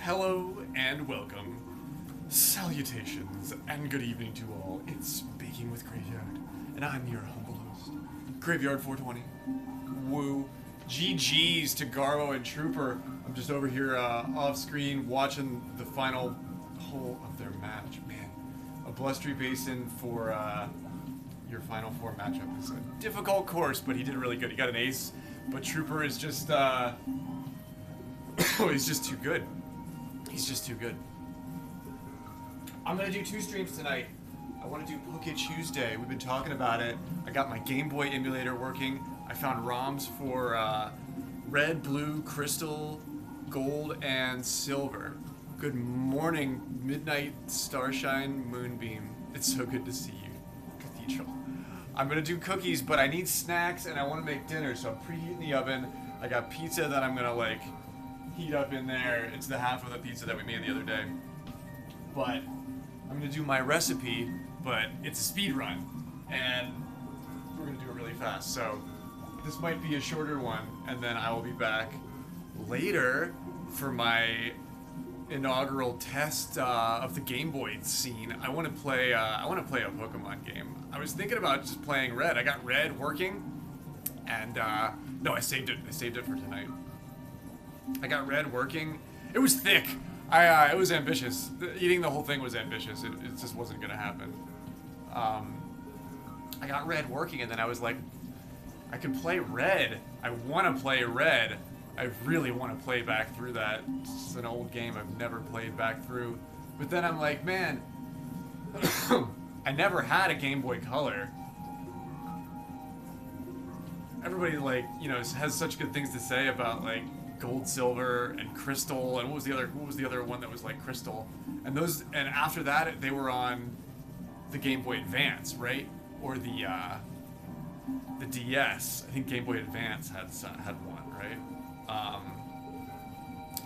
Hello and welcome. Salutations and good evening to all. It's Baking with Graveyard, and I'm your humble host, Graveyard 420. Woo. GG's to Garbo and Trooper. I'm just over here off screen watching the final hole of their match. Man, a blustery basin for your final four matchup is a difficult course, but he did really good. He got an ace, but Trooper is just he's just too good. He's just too good. I'm gonna do 2 streams tonight. I want to do Poke Tuesday. We've been talking about it. I got my Game Boy emulator working. I found ROMs for red, blue, crystal, gold, and silver. Good morning, midnight starshine moonbeam. It's so good to see you, Cathedral. I'm gonna do cookies, but I need snacks and I want to make dinner, so I'm preheating the oven. I got pizza that I'm gonna like heat up in there. It's the half of the pizza that we made the other day. But I'm gonna do my recipe, but it's a speed run, and we're gonna do it really fast. So this might be a shorter one, and then I will be back later for my inaugural test of the Game Boy scene. I want to play. I want to play a Pokemon game. I was thinking about just playing Red. I got Red working, and no, I saved it. I saved it for tonight. I got Red working. It was thick. It was ambitious. Eating the whole thing was ambitious. It just wasn't gonna happen. I got Red working, and then I was like, I could play Red. I want to play Red. I really want to play back through that. It's an old game I've never played back through. But then I'm like, man, I never had a Game Boy Color. Everybody, like, you know, has such good things to say about, like, Gold, Silver, and Crystal, and what was the other one that was like Crystal? And after that they were on the Game Boy Advance, right? Or the DS. I think Game Boy Advance had one, right?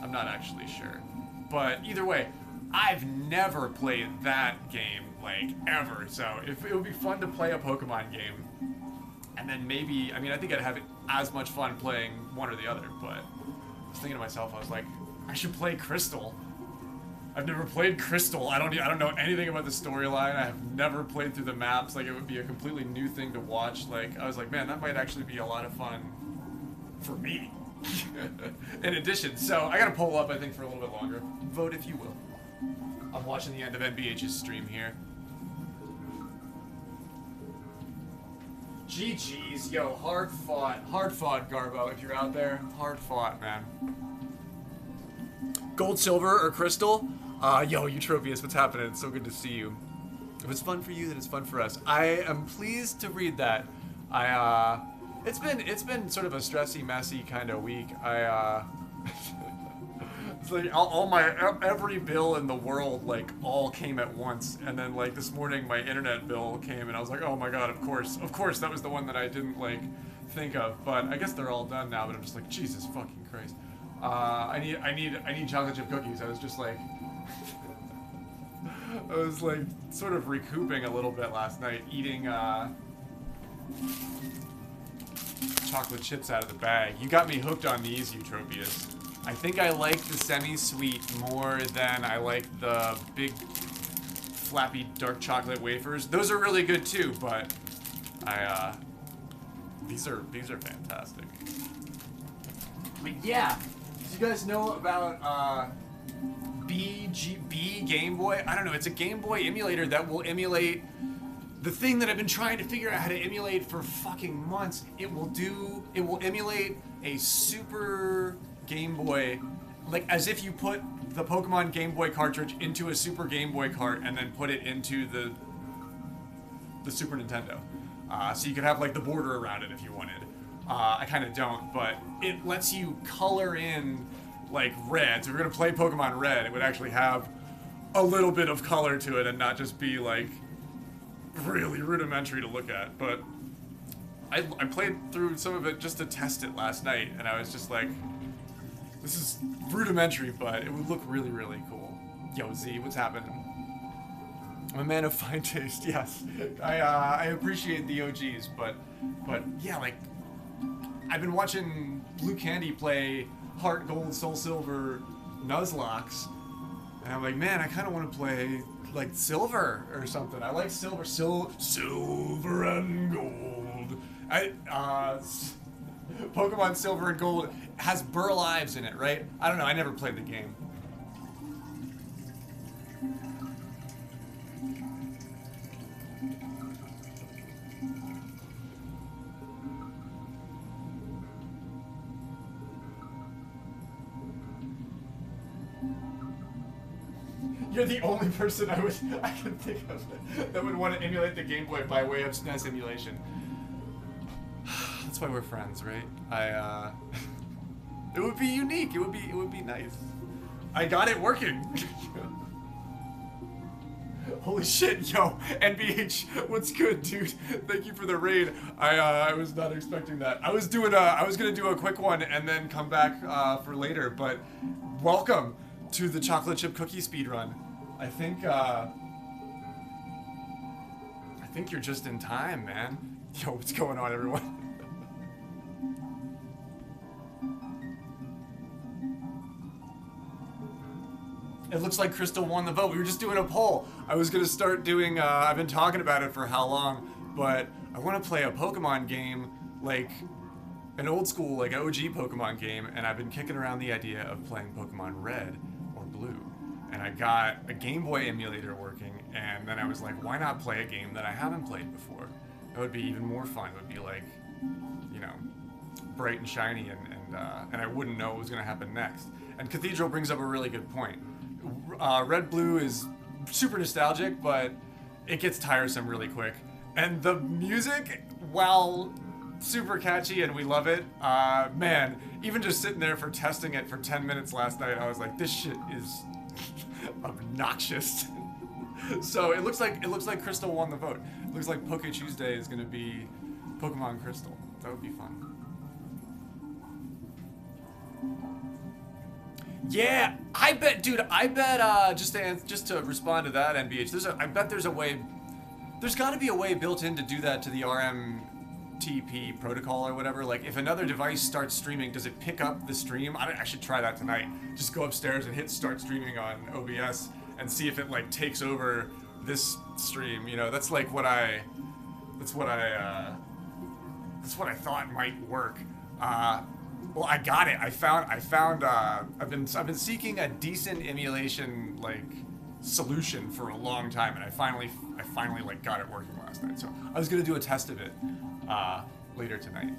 I'm not actually sure, but either way, I've never played that game like ever. So if it would be fun to play a Pokemon game, and then maybe, I mean, I think I'd have as much fun playing one or the other, but I was thinking to myself, I was like, I should play Crystal. I've never played Crystal. I don't know anything about the storyline. I have never played through the maps. Like, it would be a completely new thing to watch. Like, I was like, man, that might actually be a lot of fun for me. In addition, so I gotta pull up, I think, for a little bit longer. Vote if you will. I'm watching the end of NBH's stream here. GG's, yo, hard fought, Garbo, if you're out there. Hard fought, man. Gold, silver, or crystal? Yo, Eutropius, what's happening? It's so good to see you. If it's fun for you, then it's fun for us. I am pleased to read that. It's been sort of a stressy, messy kind of week. It's like every bill in the world, like, all came at once, and then, like, this morning my internet bill came, and I was like, oh my god, of course, that was the one that I didn't, like, think of, but I guess they're all done now, but I'm just like, Jesus fucking Christ. I need chocolate chip cookies. I was just like, I was, like, sort of recouping a little bit last night, eating, chocolate chips out of the bag. You got me hooked on these, Eutropius. I think I like the semi-sweet more than I like the big flappy dark chocolate wafers. Those are really good too, but these are fantastic. But yeah, do you guys know about B Game Boy? I don't know, it's a Game Boy emulator that will emulate the thing that I've been trying to figure out how to emulate for fucking months. It will emulate a Super Game Boy, like as if you put the Pokemon Game Boy cartridge into a Super Game Boy cart and then put it into the Super Nintendo. So you could have, like, the border around it if you wanted. I kind of don't, but it lets you color in, like, red. So if you're going to play Pokemon Red, it would actually have a little bit of color to it and not just be, like, really rudimentary to look at. But I played through some of it just to test it last night, and I was just like, this is rudimentary, but it would look really, really cool. Yo, Z, what's happening? I'm a man of fine taste, yes. I appreciate the OGs, but yeah, like, I've been watching Blue Candy play Heart Gold, Soul Silver, Nuzlocke. And I'm like, man, I kind of want to play like Silver or something. I like Silver, Silver and Gold. Pokemon Silver and Gold has Burr Lives in it, right? I don't know. I never played the game. You're the only person I can think of that would want to emulate the Game Boy by way of SNES emulation. That's why we're friends, right? It would be unique. It would be nice. I got it working. Holy shit, yo, NBH, what's good, dude? Thank you for the raid. I was not expecting that. I was gonna do a quick one and then come back for later, but welcome to the chocolate chip cookie speedrun. I think you're just in time, man. Yo, what's going on, everyone? It looks like Crystal won the vote. We were just doing a poll. I was gonna start doing, I've been talking about it for how long, but I wanna play a Pokemon game, like an old school, like OG Pokemon game, and I've been kicking around the idea of playing Pokemon Red or Blue. And I got a Game Boy emulator working, and then I was like, why not play a game that I haven't played before? That would be even more fun. It would be like, you know, bright and shiny, and I wouldn't know what was gonna happen next. And Cathedral brings up a really good point. Red Blue is super nostalgic, but it gets tiresome really quick. And the music, while super catchy and we love it, man, even just sitting there for testing it for 10 minutes last night, I was like, this shit is obnoxious. So it looks like Crystal won the vote. It looks like Poke Tuesday is gonna be Pokemon Crystal. That would be fun. Yeah, I bet, dude. I bet. Just to respond to that, NBH. I bet there's a way. There's got to be a way built in to do that to the RMTP protocol or whatever. Like, if another device starts streaming, does it pick up the stream? I should try that tonight. Just go upstairs and hit start streaming on OBS and see if it like takes over this stream. You know, that's like what I. That's what I thought might work. Well, I got it. I found. I've been seeking a decent emulation like solution for a long time, and I finally like got it working last night. So I was gonna do a test of it later tonight.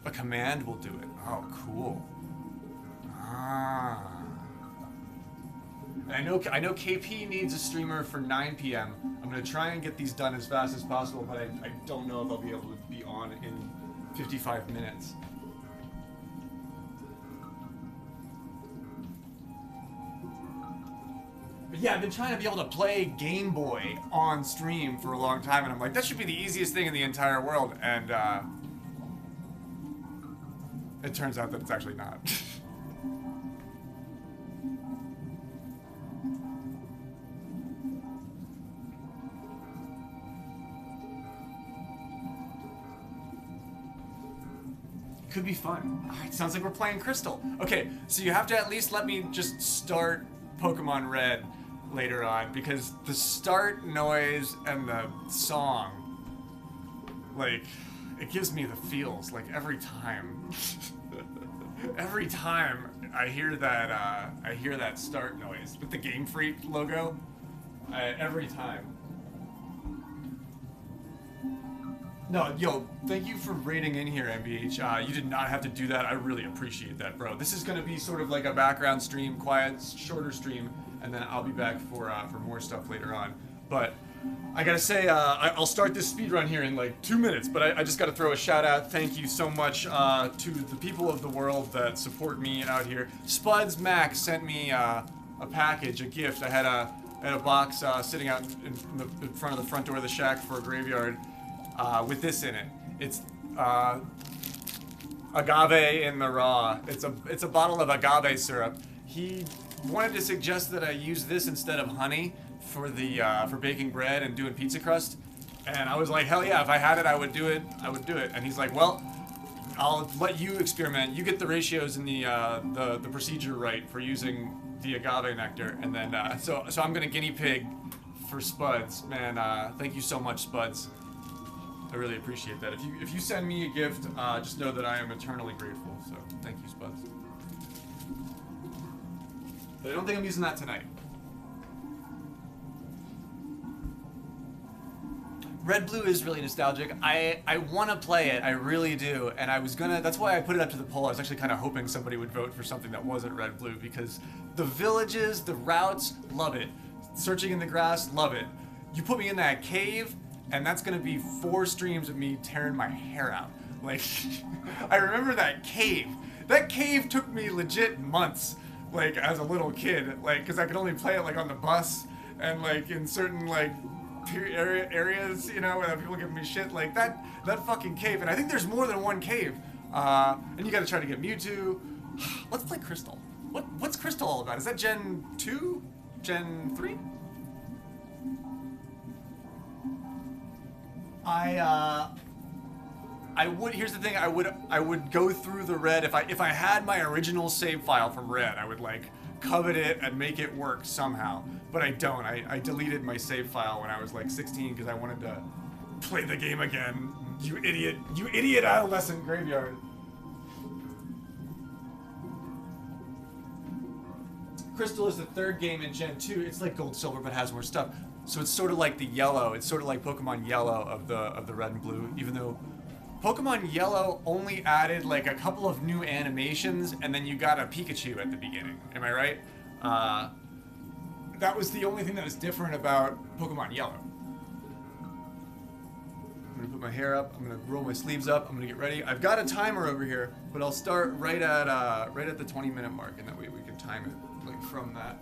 A command will do it. Oh, cool. Ah. I know KP needs a streamer for 9 p.m. I'm gonna try and get these done as fast as possible, but I don't know if I'll be able to be on in 55 minutes. But yeah, I've been trying to be able to play Game Boy on stream for a long time, and I'm like, that should be the easiest thing in the entire world, and it turns out that it's actually not. Could be fun. Alright, sounds like we're playing Crystal. Okay, so you have to at least let me just start Pokemon Red later on, because the start noise and the song, like, it gives me the feels, like, every time. Every time I hear that start noise with the Game Freak logo, every time. No, yo, thank you for raiding in here, MBH. You did not have to do that. I really appreciate that, bro. This is gonna be sort of like a background stream, quiet, shorter stream, and then I'll be back for more stuff later on. But I gotta say, I'll start this speedrun here in like 2 minutes, but I just gotta throw a shout out. Thank you so much to the people of the world that support me out here. Spuds Max sent me a package, a gift. I had a box sitting out in front of the front door of the shack for a graveyard. With this in it. It's agave in the raw. It's a bottle of agave syrup. He wanted to suggest that I use this instead of honey for the for baking bread and doing pizza crust, and I was like, hell yeah, if I had it, I would do it. And he's like, well, I'll let you experiment. You get the ratios and the procedure right for using the agave nectar, and then so I'm gonna guinea pig for Spuds. Man, thank you so much, Spuds. I really appreciate that. If you send me a gift, just know that I am eternally grateful. So thank you, Spuds. But I don't think I'm using that tonight. Red Blue is really nostalgic. I want to play it, I really do, and I was gonna, that's why I put it up to the poll. I was actually kind of hoping somebody would vote for something that wasn't Red Blue, because the villages, the routes, love it. Searching in the grass, love it. You put me in that cave, and that's gonna be 4 streams of me tearing my hair out. Like, I remember that cave. That cave took me legit months, like, as a little kid, like, because I could only play it, like, on the bus, and, like, in certain, like, areas, you know, where people give me shit, like, that fucking cave, and I think there's more than one cave, and you gotta try to get Mewtwo. Let's play Crystal. What's Crystal all about? Is that Gen 2? Gen 3? I would, here's the thing, I would go through the red, if I had my original save file from red, I would, like, covet it and make it work somehow. But I don't. I deleted my save file when I was like 16 because I wanted to play the game again. You idiot adolescent graveyard. Crystal is the 3rd game in Gen 2. It's like Gold, Silver, but has more stuff. So it's sort of like the Yellow. It's sort of like Pokemon Yellow of the Red and Blue, even though Pokemon Yellow only added like a couple of new animations, and then you got a Pikachu at the beginning. Am I right? That was the only thing that was different about Pokemon Yellow. I'm gonna put my hair up. I'm gonna roll my sleeves up. I'm gonna get ready. I've got a timer over here, but I'll start right at the 20-minute mark, and that way we can time it like from that.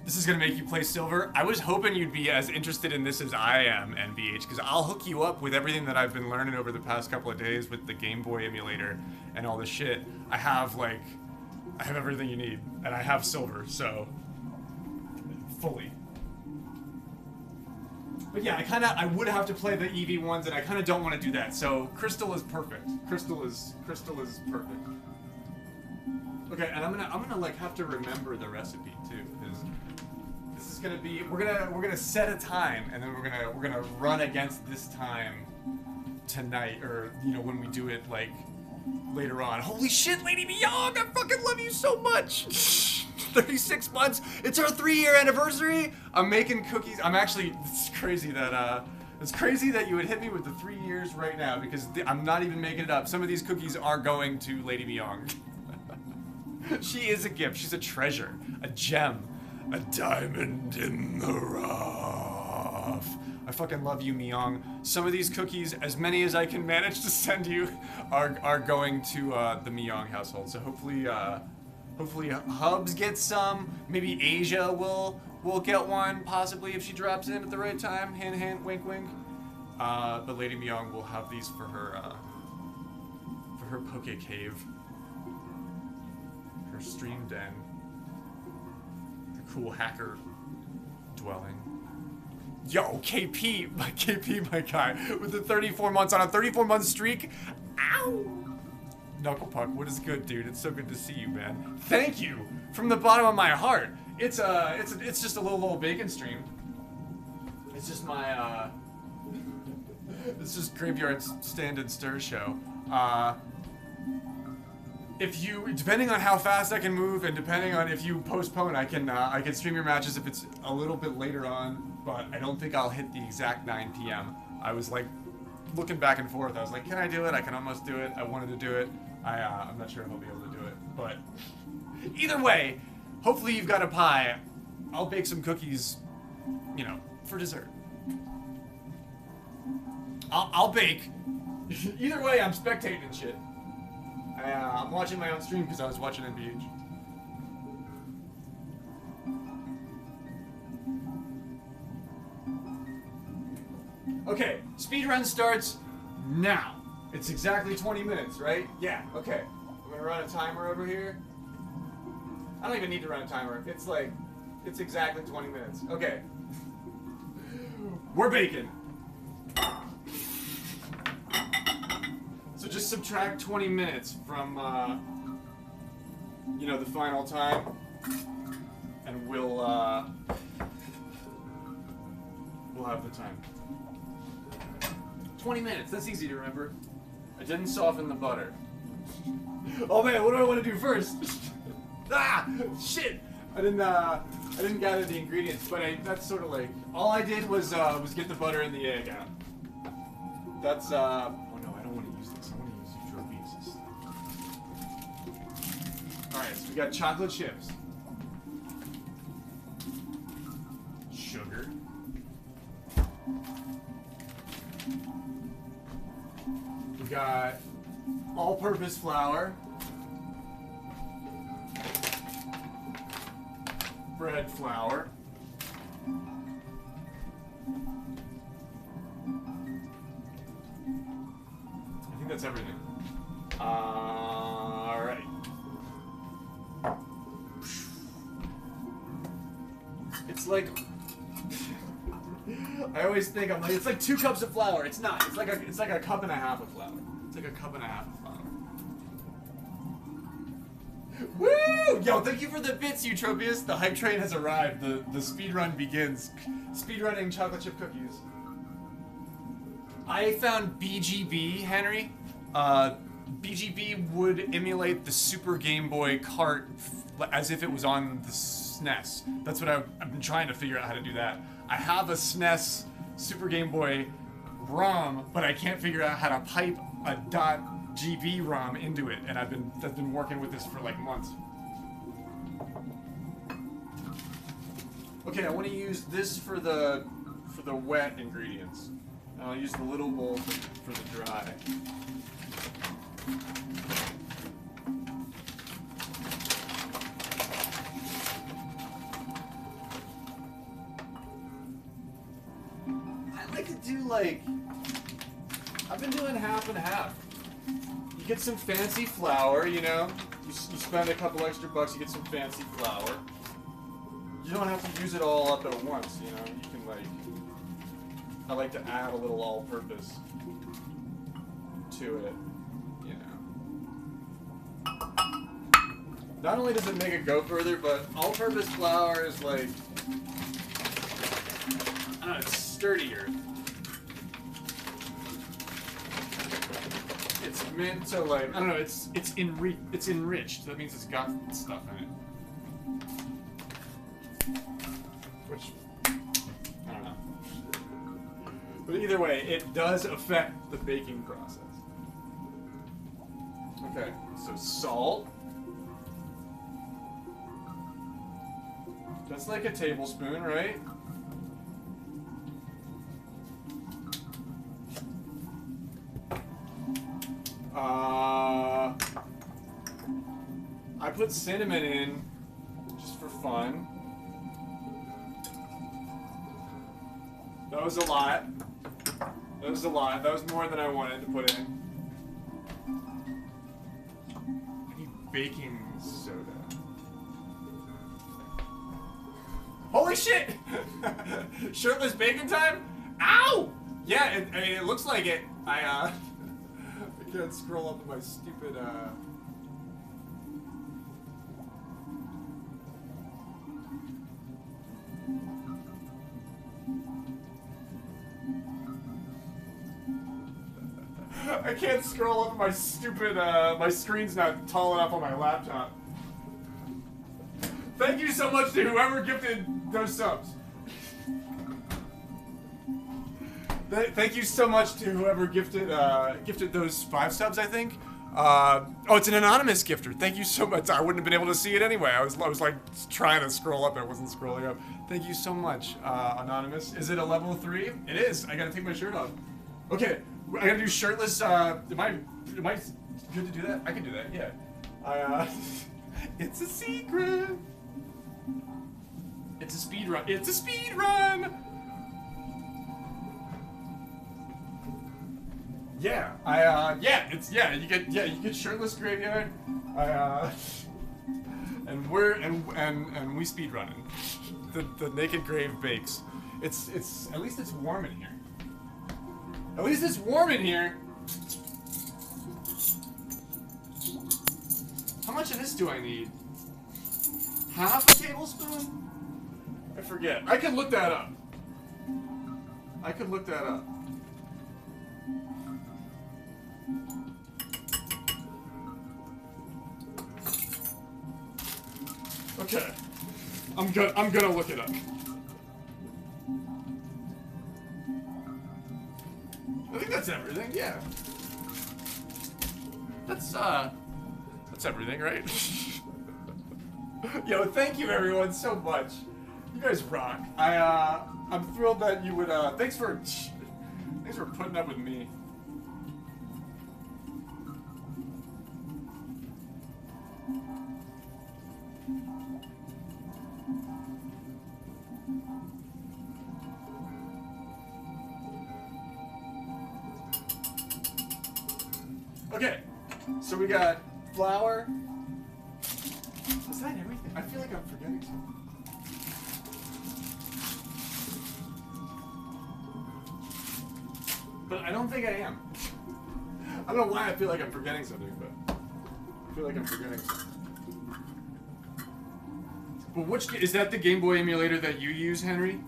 This is gonna make you play Silver. I was hoping you'd be as interested in this as I am, NBH, because I'll hook you up with everything that I've been learning over the past couple of days with the Game Boy emulator and all this shit. I have everything you need, and I have Silver, so fully. But yeah, I would have to play the EV ones, and I kind of don't want to do that. So Crystal is perfect. Crystal is perfect. Okay, and I'm gonna like have to remember the recipe too, because this is gonna be we're gonna set a time, and then we're gonna run against this time tonight, or you know, when we do it like later on. Holy shit, Lady Myong, I fucking love you so much. 36 months. It's our 3-year anniversary. I'm making cookies. I'm actually. It's crazy that you would hit me with the 3 years right now, because I'm not even making it up. Some of these cookies are going to Lady Myong. She is a gift. She's a treasure, a gem, a diamond in the rough. I fucking love you, Myong. Some of these cookies, as many as I can manage to send you, are going to the Myong household. So hopefully Hubs gets some. Maybe Asia will get one, possibly if she drops in at the right time. Hint, hint, wink, wink. But Lady Myong will have these for her Poke Cave. Her stream den. Her cool hacker dwelling. Yo, KP, my guy, with the 34 months on a 34-month streak. Ow! Knucklepuck, what is good, dude? It's so good to see you, man. Thank you from the bottom of my heart. It's just a little bacon stream. It's just my it's just Graveyard's stand and stir show. If you, depending on how fast I can move, and depending on if you postpone, I can stream your matches if it's a little bit later on, but I don't think I'll hit the exact 9 p.m. I was like looking back and forth. I was like, can I do it? I can almost do it. I wanted to do it. I'm not sure if I'll be able to do it, but either way, hopefully you've got a pie. I'll bake some cookies, you know, for dessert. I'll bake. Either way, I'm spectating and shit. I'm watching my own stream because I was watching NBH. Okay, speedrun starts now. It's exactly 20 minutes, right? Yeah, okay. I'm gonna run a timer over here. I don't even need to run a timer. It's exactly 20 minutes. Okay. We're baking. So just subtract 20 minutes from, you know, the final time, and we'll have the time. 20 minutes, that's easy to remember. I didn't soften the butter. Oh man, what do I want to do first? Ah, shit! I didn't gather the ingredients, but that's sort of like, all I did was get the butter and the egg out. That's, oh no, I don't want to use this. I want to use trophies. Alright, so we got chocolate chips. Sugar. We got all-purpose flour. Bread flour. I think that's everything. Alright. It's like... I always think, I'm like, it's like 2 cups of flour. It's not. It's like a cup and a half of flour. It's like a cup and a half of flour. Woo! Yo, thank you for the bits, Eutropius. The hype train has arrived. The speedrun begins. Speedrunning chocolate chip cookies. I found BGB, Henry. BGB would emulate the Super Game Boy cart as if it was on the SNES. That's what I've been trying to figure out how to do that. I have a SNES Super Game Boy ROM, but I can't figure out how to pipe a .GB ROM into it, and I've been working with this for like months. Okay, I want to use this for the wet ingredients. And I'll use the little bowl for the dry. I like to do like, I've been doing half and half. You get some fancy flour, you know? You spend a couple extra bucks, you get some fancy flour. You don't have to use it all up at once, you know? You can like, I like to add a little all-purpose to it, you know? Not only does it make it go further, but all-purpose flour is like, I don't know, it's sturdier. It's meant to like, I don't know, it's enriched. That means it's got stuff in it. Which, I don't know. But either way, it does affect the baking process. Okay, so salt. That's like a tablespoon, right? I put cinnamon in just for fun. That was a lot. That was a lot. That was more than I wanted to put in. I need baking soda. Holy shit! Shirtless bacon time? Ow! Yeah, it looks like it. I can't scroll up to my stupid, I can't scroll up my stupid, my screen's not tall enough on my laptop. Thank you so much to whoever gifted those subs. Thank you so much to whoever gifted those 5 subs, I think. Oh, it's an anonymous gifter. Thank you so much. I wouldn't have been able to see it anyway. I was like trying to scroll up and it wasn't scrolling up. Thank you so much, anonymous. Is it a level 3? It is. I gotta take my shirt off. Okay, I gotta do shirtless. Am I good to do that? I can do that. Yeah. It's a secret. It's a speed run. It's a speed run. Yeah. You get shirtless graveyard. And we speed running. The naked grave bakes. It's at least it's warm in here. At least it's warm in here. How much of this do I need? Half a tablespoon? I forget. I can look that up. Okay. I'm gonna look it up. I think that's everything, yeah. That's everything, right? Yo, thank you everyone so much. You guys rock. I'm thrilled that you would, thanks for putting up with me. Okay, so we got flour. Is that everything? I feel like I'm forgetting something. But I don't think I am. I don't know why I feel like I'm forgetting something, but I feel like I'm forgetting something. But which is that the Game Boy emulator that you use, Henry?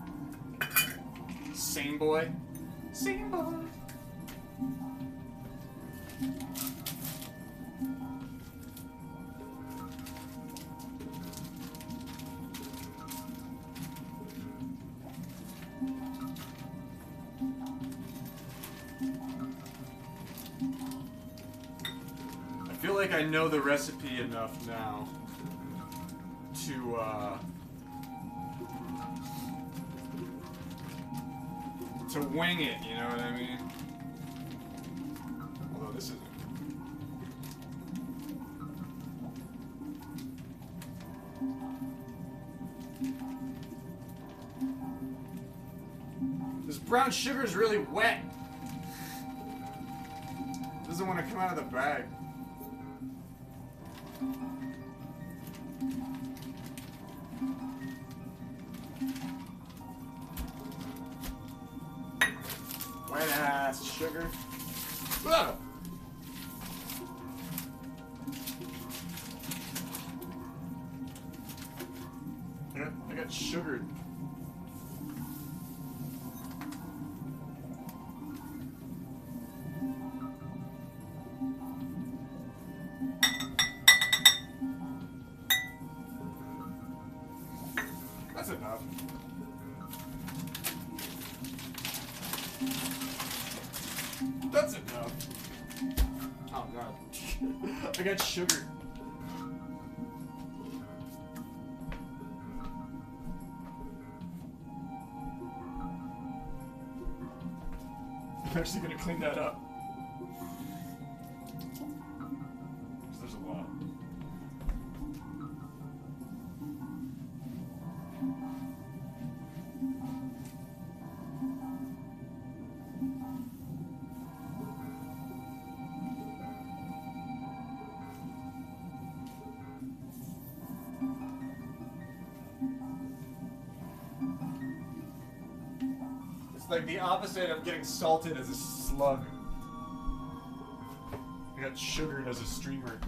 Same boy. Same boy. I feel like I know the recipe enough now to wing it, you know what I mean? Although this isn't. This brown sugar is really wet. It doesn't want to come out of the bag. Wet ass sugar. Whoa. I got sugared. That's enough. That's enough. Oh god. I got sugar. I'm actually gonna clean that up. There's a lot. It's like the opposite of getting salted as a slug. I got sugared as a streamer.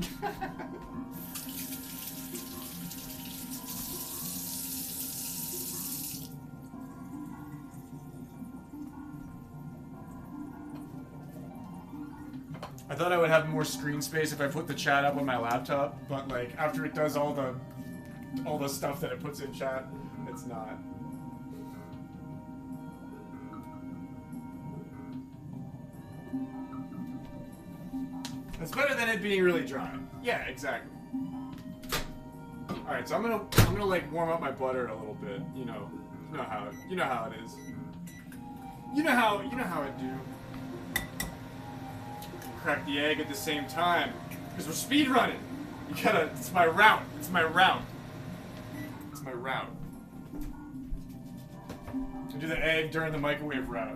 I thought I would have more screen space if I put the chat up on my laptop, but like after it does all the stuff that it puts in chat, it's not. It's better than it being really dry. Yeah, exactly. All right, so I'm gonna like warm up my butter a little bit. You know how it is. You know how I do. crack the egg at the same time. Because we're speedrunning. You gotta, it's my route. It's my route. It's my route. I do the egg during the microwave route.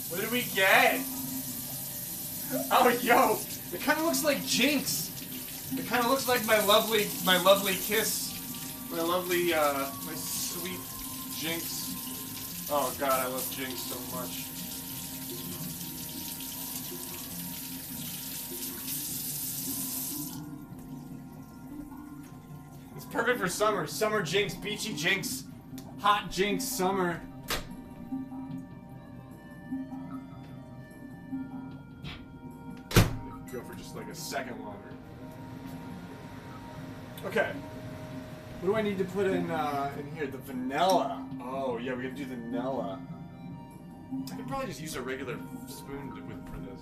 What did we get? Oh, yo! It kind of looks like Jinx. It kind of looks like my lovely kiss. My lovely, my sweet Jinx. Oh god, I love Jinx so much. It's perfect for summer. Summer Jinx, beachy Jinx, hot Jinx, summer. Go for just like a second longer. Okay. What do I need to put in here? The vanilla. Oh yeah, we gotta do the vanilla. I could probably just use a regular spoon for this.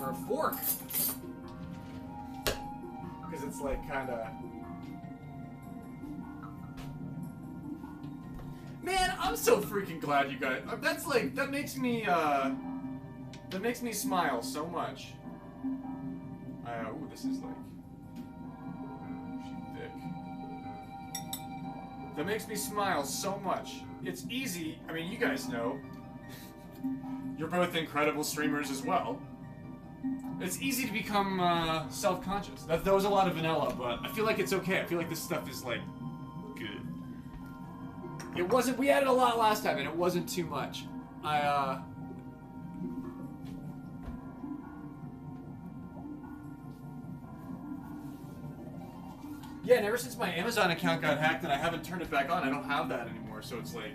Or a fork. Because it's like kinda. Man, I'm so freaking glad you guys. That's like that makes me smile so much. Ooh, this is like thick. That makes me smile so much. It's easy. I mean, you guys know. You're both incredible streamers as well. It's easy to become self-conscious. That was a lot of vanilla, but I feel like it's okay. I feel like this stuff is like good. It wasn't. We added a lot last time, and it wasn't too much. Yeah, and ever since my Amazon account got hacked and I haven't turned it back on, I don't have that anymore. So it's like,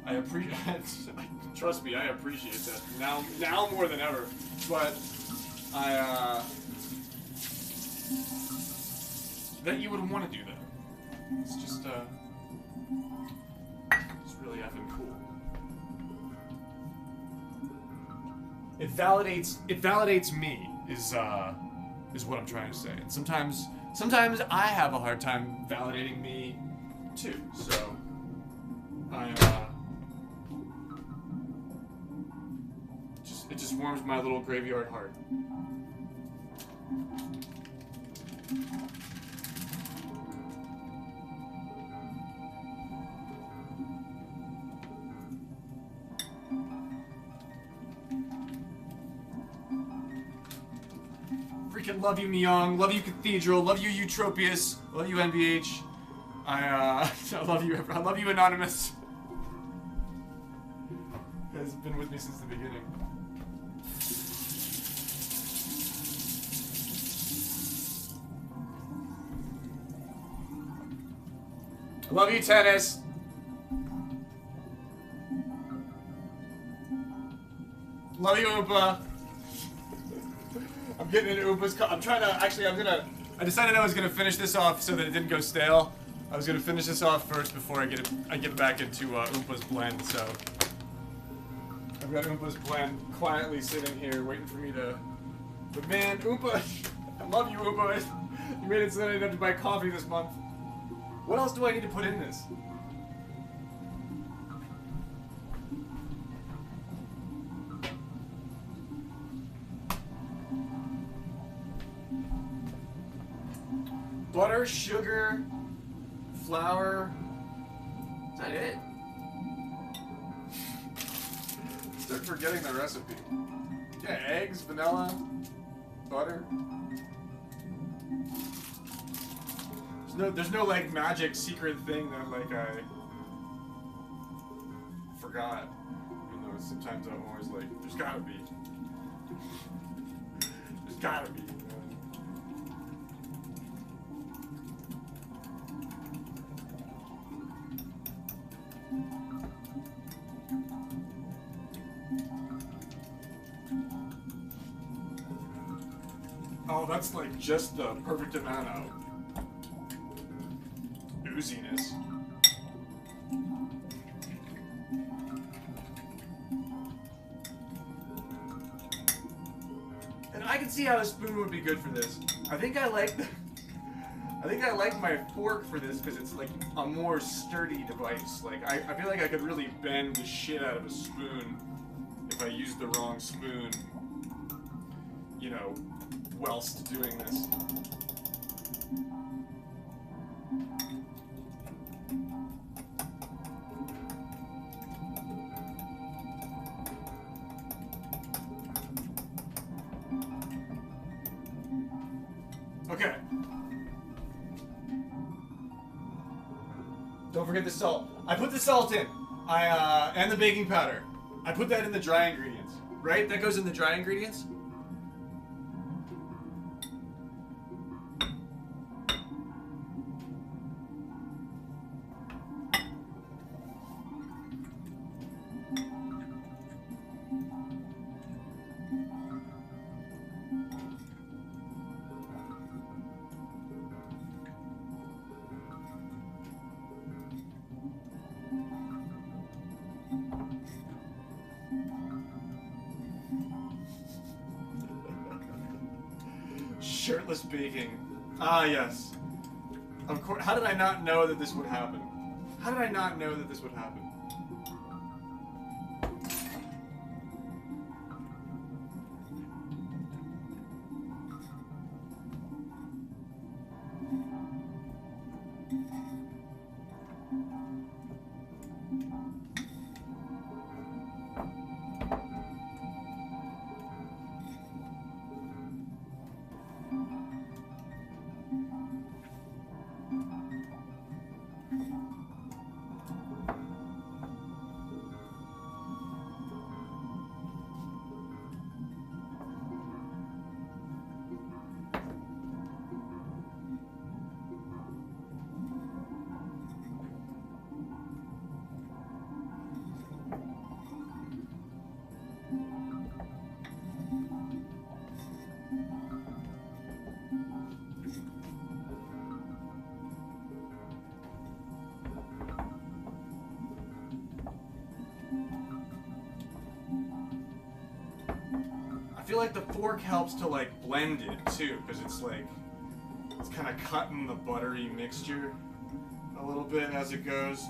I appreciate. Trust me, I appreciate that now more than ever. But that you would want to do that. It's just it's really effing cool. It validates me is what I'm trying to say. And sometimes I have a hard time validating me too. So it just warms my little graveyard heart. Freaking love you, Myung. Love you, Cathedral. Love you, Eutropius. Love you, NBH. I love you. I love you, Anonymous. You guys have been with me since the beginning. I love you, Tennis. Love you, Oompa. I'm getting into Oompa's. I'm trying to. Actually, I decided I was gonna finish this off so that it didn't go stale. I was gonna finish this off first before I get it back into Oompa's blend. So I've got Oompa's blend quietly sitting here waiting for me to. But man, Oompa, I love you, Oompa. You made it so that I didn't have to buy coffee this month. What else do I need to put in this? Butter, sugar, flour. Is that it? Start forgetting the recipe. Yeah, eggs, vanilla, butter. There's no like magic secret thing that like I forgot. Even though sometimes I'm always like, there's gotta be. There's gotta be. Oh, that's like just the perfect amount of ooziness. And I can see how a spoon would be good for this. I think I like my fork for this because it's like a more sturdy device. Like I feel like I could really bend the shit out of a spoon if I used the wrong spoon. You know, whilst doing this. Okay. Don't forget the salt. I put the salt in. And the baking powder. I put that in the dry ingredients. Right? That goes in the dry ingredients? Shirtless baking. Ah, yes. Of course. How did I not know that this would happen? How did I not know that this would happen? I feel like the fork helps to like blend it too, because it's like it's kind of cutting the buttery mixture a little bit as it goes.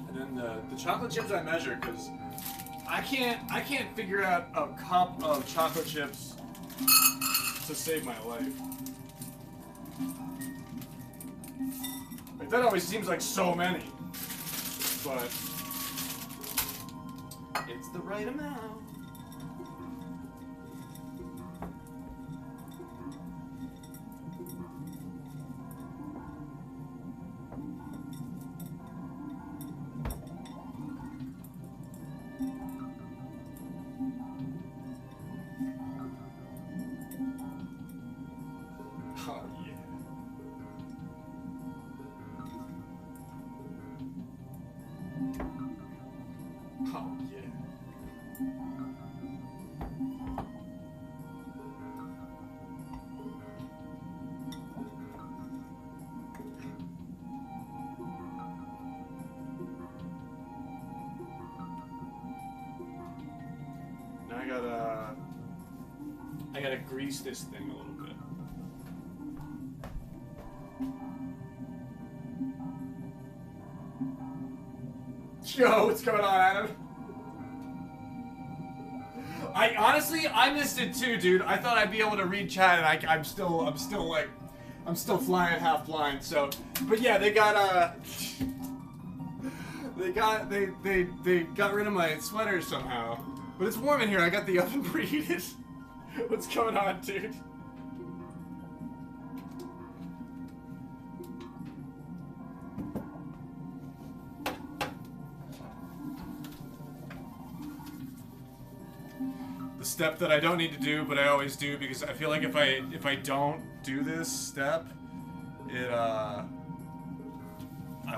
And then the chocolate chips I measure because I can't figure out a cup of chocolate chips to save my life. Like, that always seems like so many, but it's the right amount. Oh, yeah. Oh, yeah. Now I gotta grease this thing a little bit. Yo, what's going on, Adam? I missed it too, dude. I thought I'd be able to read chat, and I'm still flying half blind. So, but yeah, they got they got rid of my sweater somehow. But it's warm in here. I got the oven preheated. What's going on, dude? The step that I don't need to do, but I always do because I feel like if I don't do this step, I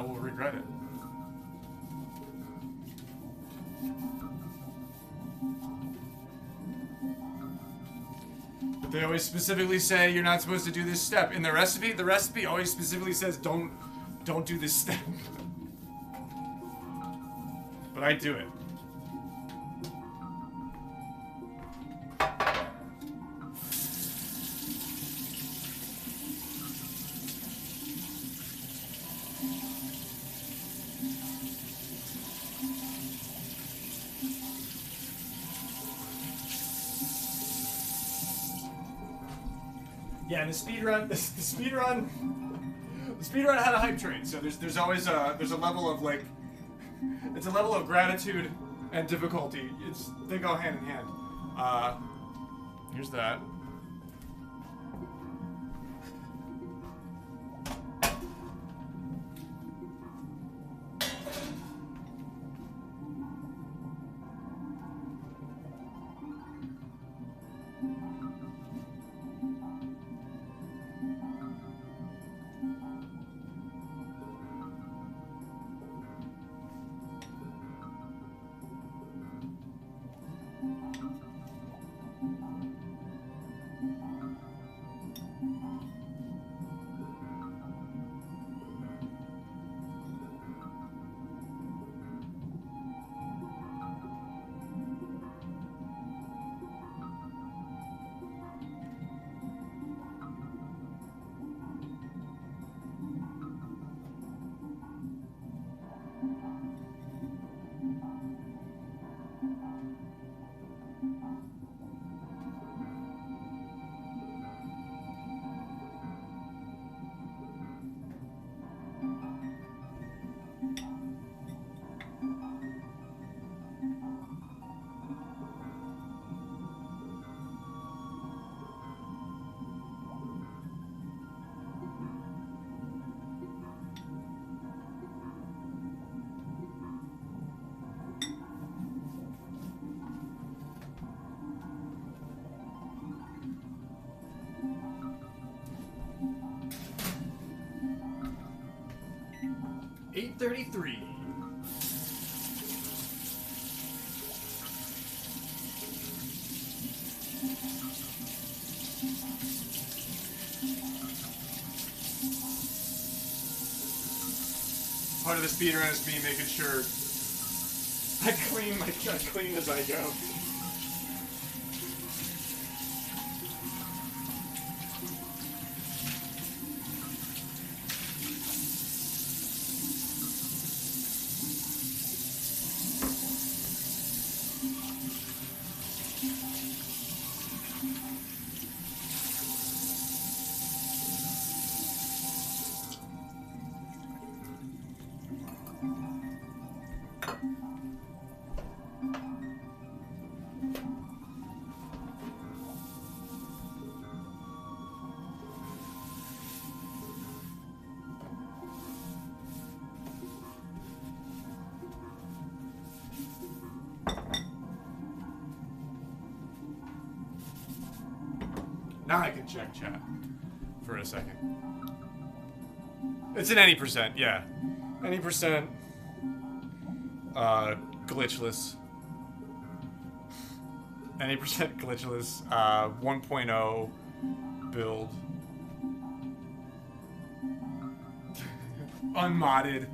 will regret it. But they always specifically say you're not supposed to do this step. In the recipe always specifically says don't do this step. But I do it. Yeah, and the speedrun had a hype train. So there's always there's a level of like, it's a level of gratitude and difficulty. They go hand in hand. Here's that. .33. Part of the speedrun is me making sure I clean as I go. Now I can check chat for a second. It's an any percent, yeah. Any percent. Glitchless. Any percent glitchless. 1.0 build. Unmodded.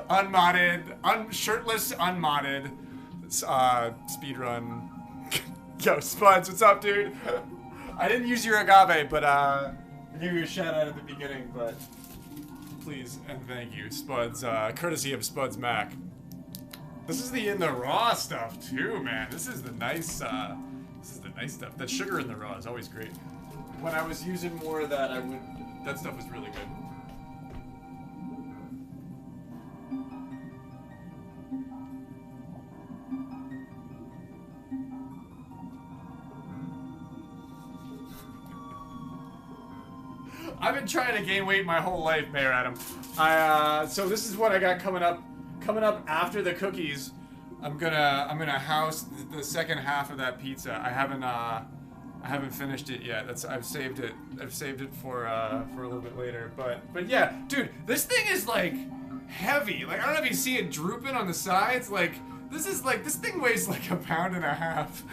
Unmodded. Shirtless, unmodded. Speedrun. Yo, Spuds, what's up, dude? I didn't use your agave, but I gave you a shout out at the beginning, but please and thank you, Spuds. Courtesy of Spuds Mac. This is the in the raw stuff too, man. This is the nice stuff. That sugar in the raw is always great. When I was using more of that, that stuff was really good. I've been trying to gain weight my whole life, Mayor Adam. So this is what I got coming up. Coming up after the cookies, I'm gonna house the second half of that pizza. I haven't finished it yet. I've saved it. I've saved it for a little bit later. But yeah, dude, this thing is like heavy. Like I don't know if you see it drooping on the sides. Like This is like, this thing weighs like a pound and a half.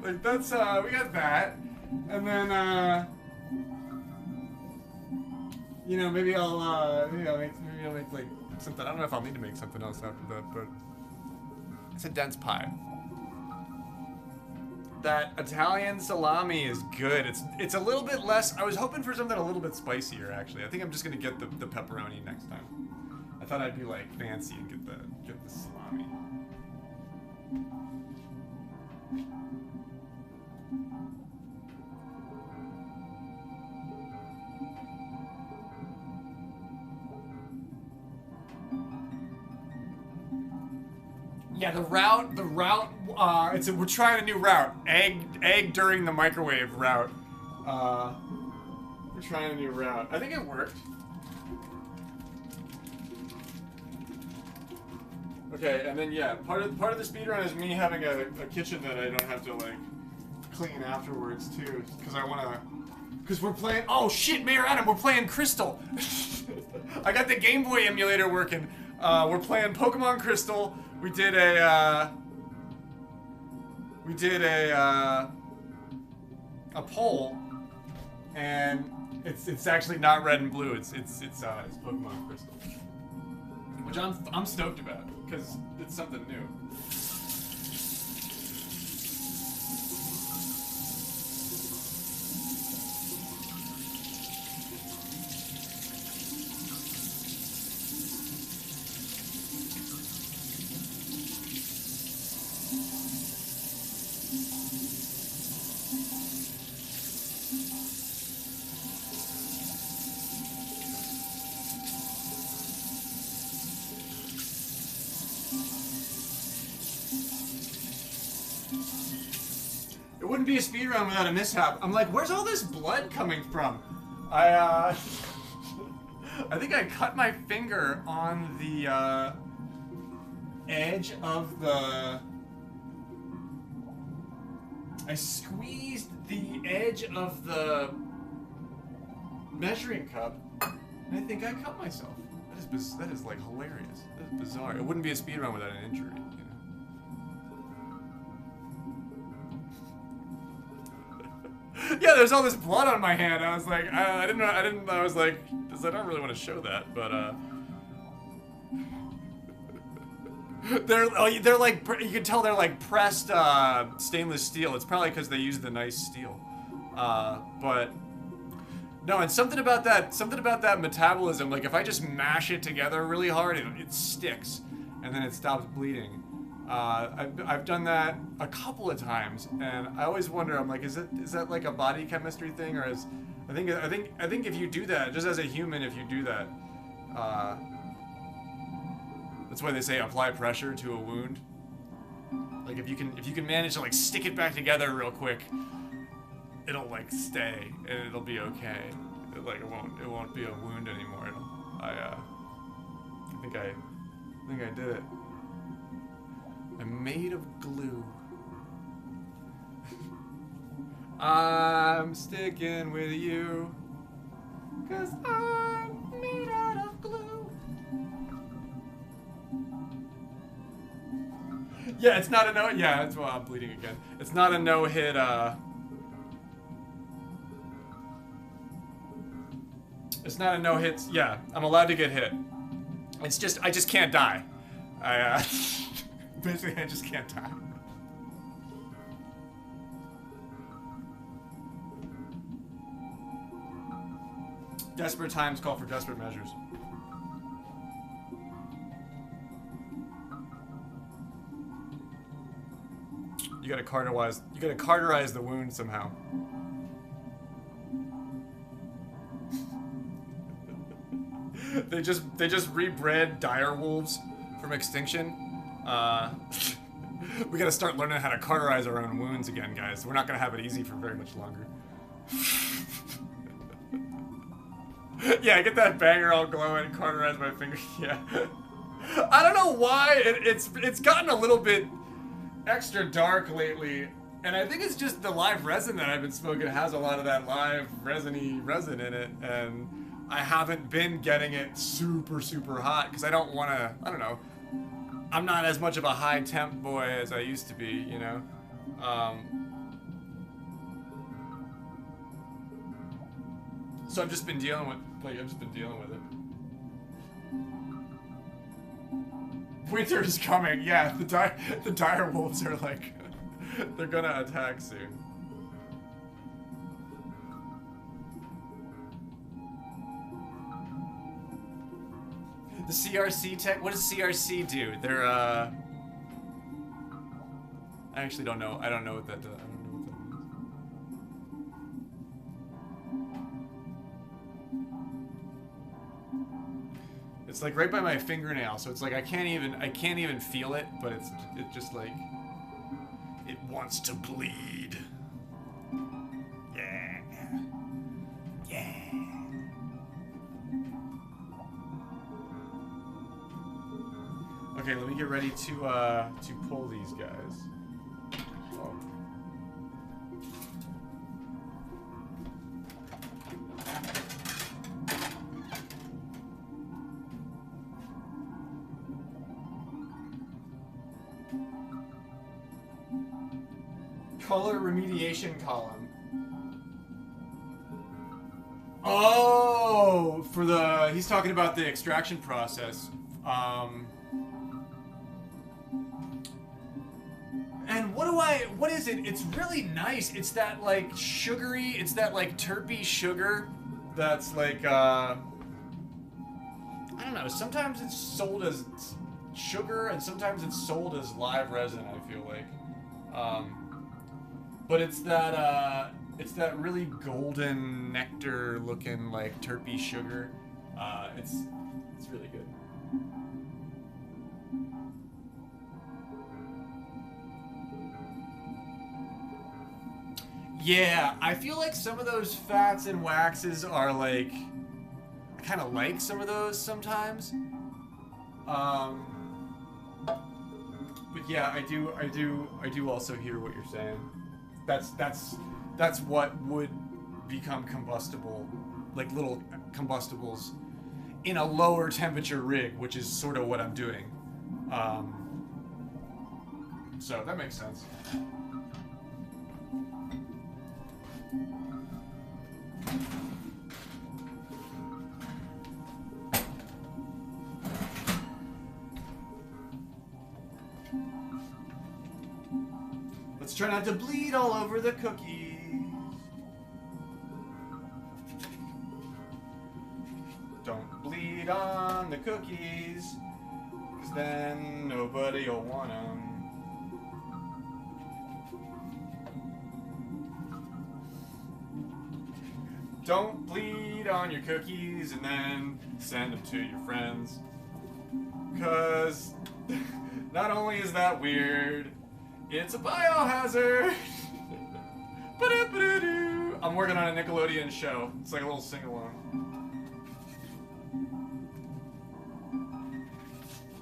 Like that's, we got that. And then, you know, maybe I'll make like something. I don't know if I'll need to make something else after that, but it's a dense pie. That Italian salami is good. It's a little bit less. I was hoping for something a little bit spicier, actually. I think I'm just gonna get the pepperoni next time. I thought I'd be like fancy and get the salami. Yeah, the route, we're trying a new route. Egg during the microwave route. We're trying a new route. I think it worked. Okay, and then yeah, part of the speedrun is me having a kitchen that I don't have to like clean afterwards too, because we're playing. Oh shit, Mayor Adam, we're playing Crystal. I got the Game Boy emulator working. We're playing Pokemon Crystal. We did a poll, and it's actually not red and blue. It's Pokemon Crystal, which I'm stoked about because it's something new. It wouldn't be a speedrun without a mishap. I'm like, where's all this blood coming from? I think I cut my finger on the edge of the... I squeezed the edge of the measuring cup, and I think I cut myself. That is like hilarious. That is bizarre. It wouldn't be a speedrun without an injury. Yeah, there's all this blood on my hand. I was like, I was like, I don't really want to show that, but they're like, you can tell they're like pressed stainless steel. It's probably because they use the nice steel, but no, and something about that metabolism. Like if I just mash it together really hard, it sticks, and then it stops bleeding. I've done that a couple of times, and I always wonder. I'm like, is that like a body chemistry thing, or is I think if you do that, just as a human, if you do that, that's why they say apply pressure to a wound. Like if you can manage to like stick it back together real quick, it'll like stay and it'll be okay. It won't be a wound anymore. I think I did it. I'm made of glue. I'm sticking with you, 'cause I'm made out of glue. Yeah, it's not a no. Yeah, it's, well, I'm bleeding again. It's not a no-hit. It's not a no-hit. Yeah, I'm allowed to get hit. It's just I just can't die. Basically, I just can't die. Desperate times call for desperate measures. You gotta carterize the wound somehow. They just rebred dire wolves from extinction. We gotta start learning how to carterize our own wounds again, guys. We're not gonna have it easy for very much longer. Yeah, get that banger all glowing, carterize my finger. Yeah. I don't know why it's gotten a little bit extra dark lately, and I think it's just the live resin that I've been smoking has a lot of that live resin in it, and I haven't been getting it super, super hot because I don't want to, I don't know. I'm not as much of a high temp boy as I used to be, you know? So I've just been dealing with, it. Winter is coming, yeah, the dire wolves are like, they're gonna attack soon. The CRC tech, what does CRC do? They're, I actually don't know. I don't know what that does. I don't know what that means. It's like right by my fingernail, so it's like I can't even feel it, but it just like, it wants to bleed. Yeah. Yeah. Okay, let me get ready to pull these guys. Oh. Color remediation column. Oh, for the, he's talking about the extraction process. And what is it? It's really nice. It's that like sugary, it's that like terpy sugar that's like, I don't know, sometimes it's sold as sugar and sometimes it's sold as live resin, I feel like. But it's that really golden nectar looking like terpy sugar. It's really good. Yeah, I feel like some of those fats and waxes are like, I kind of like some of those sometimes. But yeah, I do also hear what you're saying. That's what would become combustible, like little combustibles in a lower temperature rig, which is sort of what I'm doing. So that makes sense. Let's try not to bleed all over the cookies. Don't bleed on the cookies, 'cause then nobody will want them. Don't bleed on your cookies and then send them to your friends. 'Cause not only is that weird, it's a biohazard. I'm working on a Nickelodeon show. It's like a little sing-along.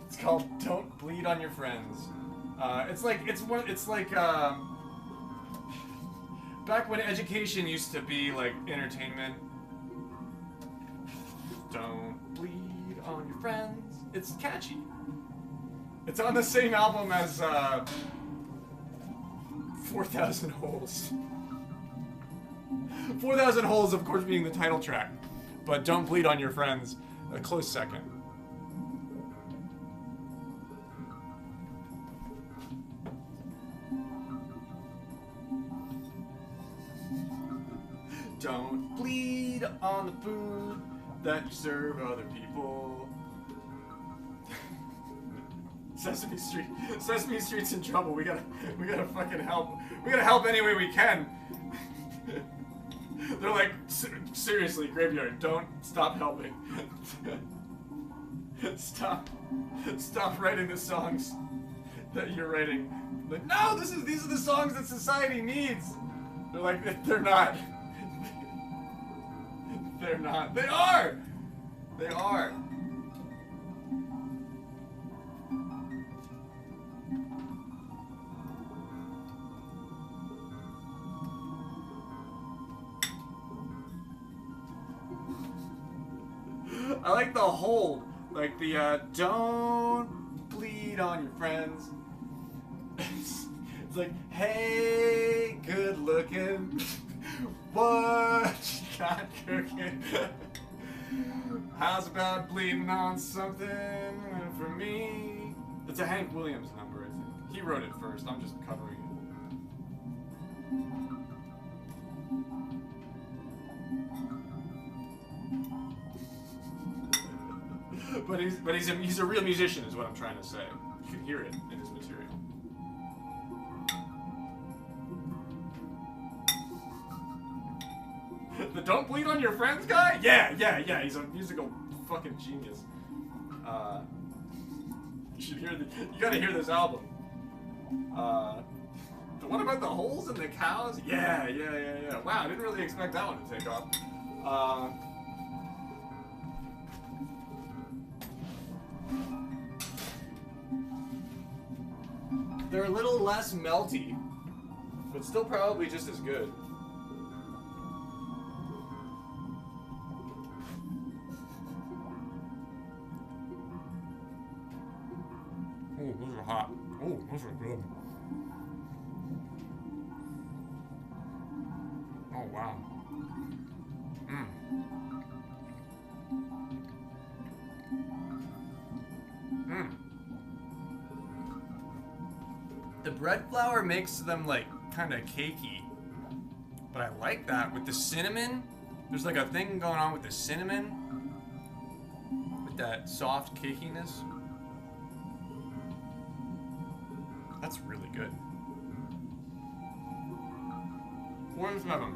It's called "Don't Bleed on Your Friends." It's like back when education used to be like entertainment. Don't bleed on your friends. It's catchy. It's on the same album as 4,000 Holes. 4,000 Holes, of course, being the title track. But Don't Bleed on Your Friends, a close second. Don't bleed on the food that you serve other people. Sesame Street's in trouble. We gotta fucking help. We gotta help any way we can. They're like, seriously, Graveyard, don't stop helping. Stop writing the songs that you're writing. Like, no, these are the songs that society needs. They're like, they're not. They're not. They are! They are. I like the hold. Like the, don't bleed on your friends. It's like, hey, good looking. What you got cooking? How's about bleeding on something for me? It's a Hank Williams number, I think. He wrote it first. I'm just covering it. But he's a real musician, is what I'm trying to say. You can hear it in his material. The don't bleed on your friends guy? Yeah. He's a musical fucking genius. You should hear you gotta hear this album. The one about the holes in the cows? Yeah. Wow, I didn't really expect that one to take off. They're a little less melty, but still probably just as good. Oh, those are hot. Oh, those are good. Oh, wow. The bread flour makes them, like, kind of cakey. But I like that. With the cinnamon, there's, like, a thing going on with the cinnamon. With that soft cakiness. That's really good. 47.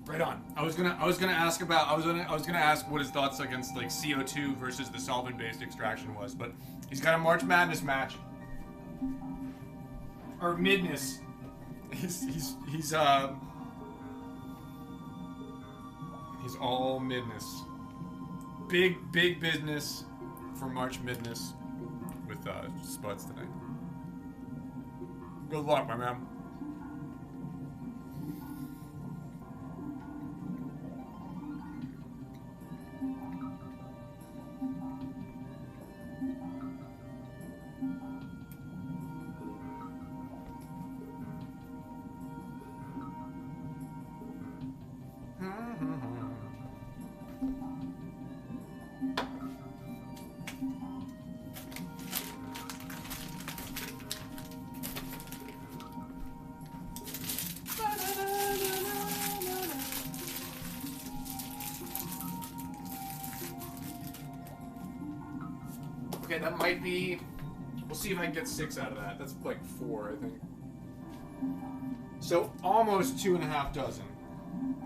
Right on. I was gonna ask what his thoughts against like CO2 versus the solvent-based extraction was, but he's got a March Madness match. Or midness. He's all midness. Big business for March Midness with Spuds tonight. Good luck, my man. Okay, that might be... We'll see if I can get 6 out of that. That's like 4, I think. So, almost 2.5 dozen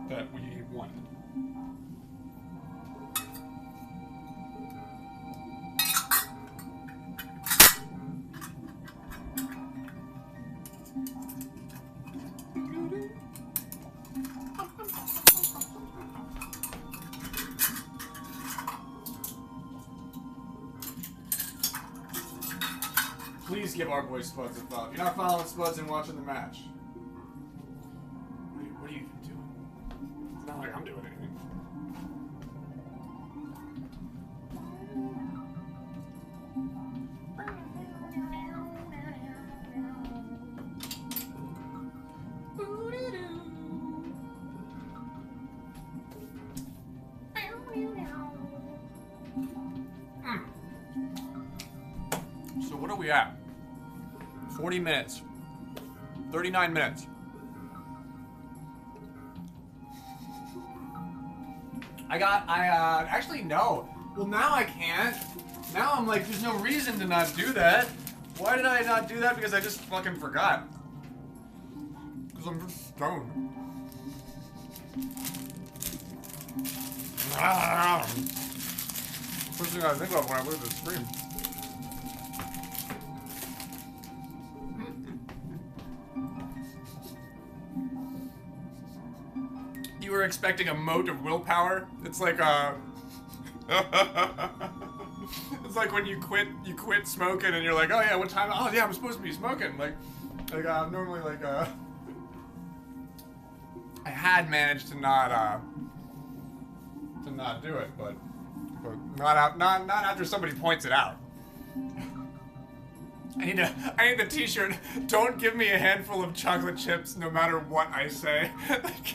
that we won. Please give our boy Spuds a follow. If you're not following Spuds and watching the match, what are you doing? It's not like I'm doing anything. So what are we at? 40 minutes. 39 minutes. Actually, no. Well, now I can't. Now I'm like, there's no reason to not do that. Why did I not do that? Because I just fucking forgot. Because I'm just stoned. First thing I think of when I look at the stream. You were expecting a moat of willpower? It's like It's like when you quit smoking and you're like, oh yeah, what time? Oh yeah, I'm supposed to be smoking. I'm normally I had managed to not do it, but not after somebody points it out. I need the t-shirt. Don't give me a handful of chocolate chips no matter what I say.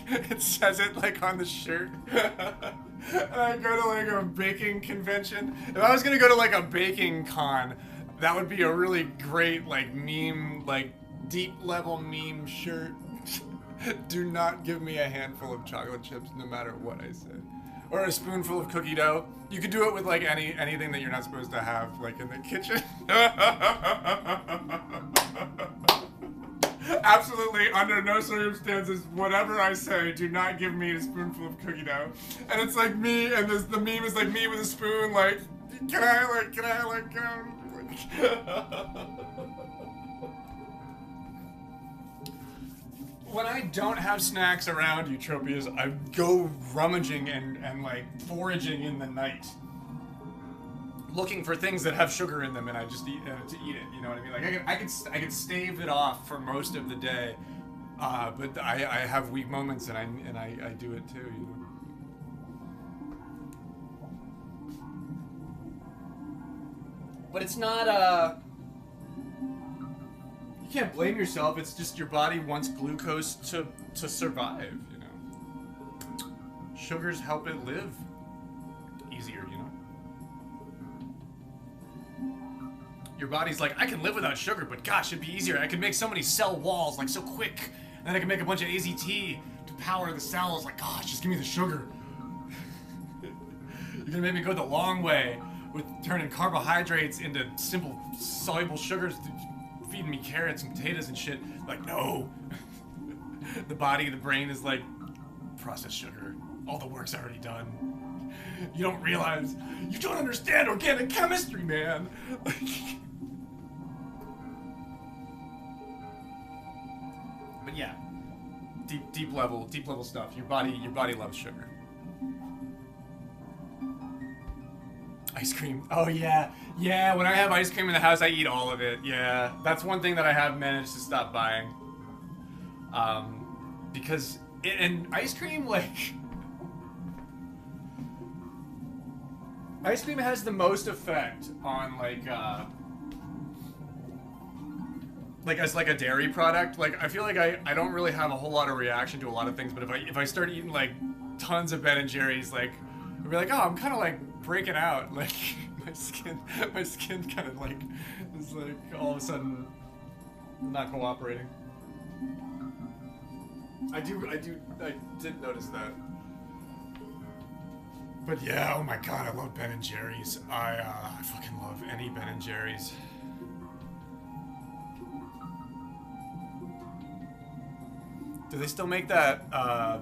It says it on the shirt. And I go to a baking convention. If I was gonna go to a baking con, that would be a really great meme, deep level meme shirt. Do not give me a handful of chocolate chips no matter what I say. Or a spoonful of cookie dough. You could do it with anything that you're not supposed to have in the kitchen. Absolutely, under no circumstances, whatever I say, do not give me a spoonful of cookie dough. And it's me, and the meme is me with a spoon, can I? When I don't have snacks around Utopias, I go rummaging and foraging in the night, looking for things that have sugar in them, and I just eat to eat it. You know what I mean? I could stave it off for most of the day, but I have weak moments, and I do it too. You know. But it's not you can't blame yourself. It's just your body wants glucose to survive, you know. Sugars help it live easier, you know. Your body's like, I can live without sugar, but gosh, it'd be easier. I could make so many cell walls so quick, and then I can make a bunch of AZT to power the cells. Gosh, just give me the sugar. You're gonna make me go the long way with turning carbohydrates into simple soluble sugars. Feeding me carrots and potatoes and shit. No. The brain is processed sugar. All the work's already done. You don't realize. You don't understand organic chemistry, man. But yeah. Deep level stuff. Your body loves sugar. Ice cream. Oh, yeah. Yeah, when I have ice cream in the house, I eat all of it. Yeah, that's one thing that I have managed to stop buying. Because, and ice cream, ice cream has the most effect on, as a dairy product. I feel I don't really have a whole lot of reaction to a lot of things, but if I start eating, tons of Ben & Jerry's, I'd be oh, I'm kind of, breaking out. My skin kind of, is, all of a sudden not cooperating. I did notice that. But yeah, oh my god, I love Ben & Jerry's. I fucking love any Ben & Jerry's. Do they still make that, oh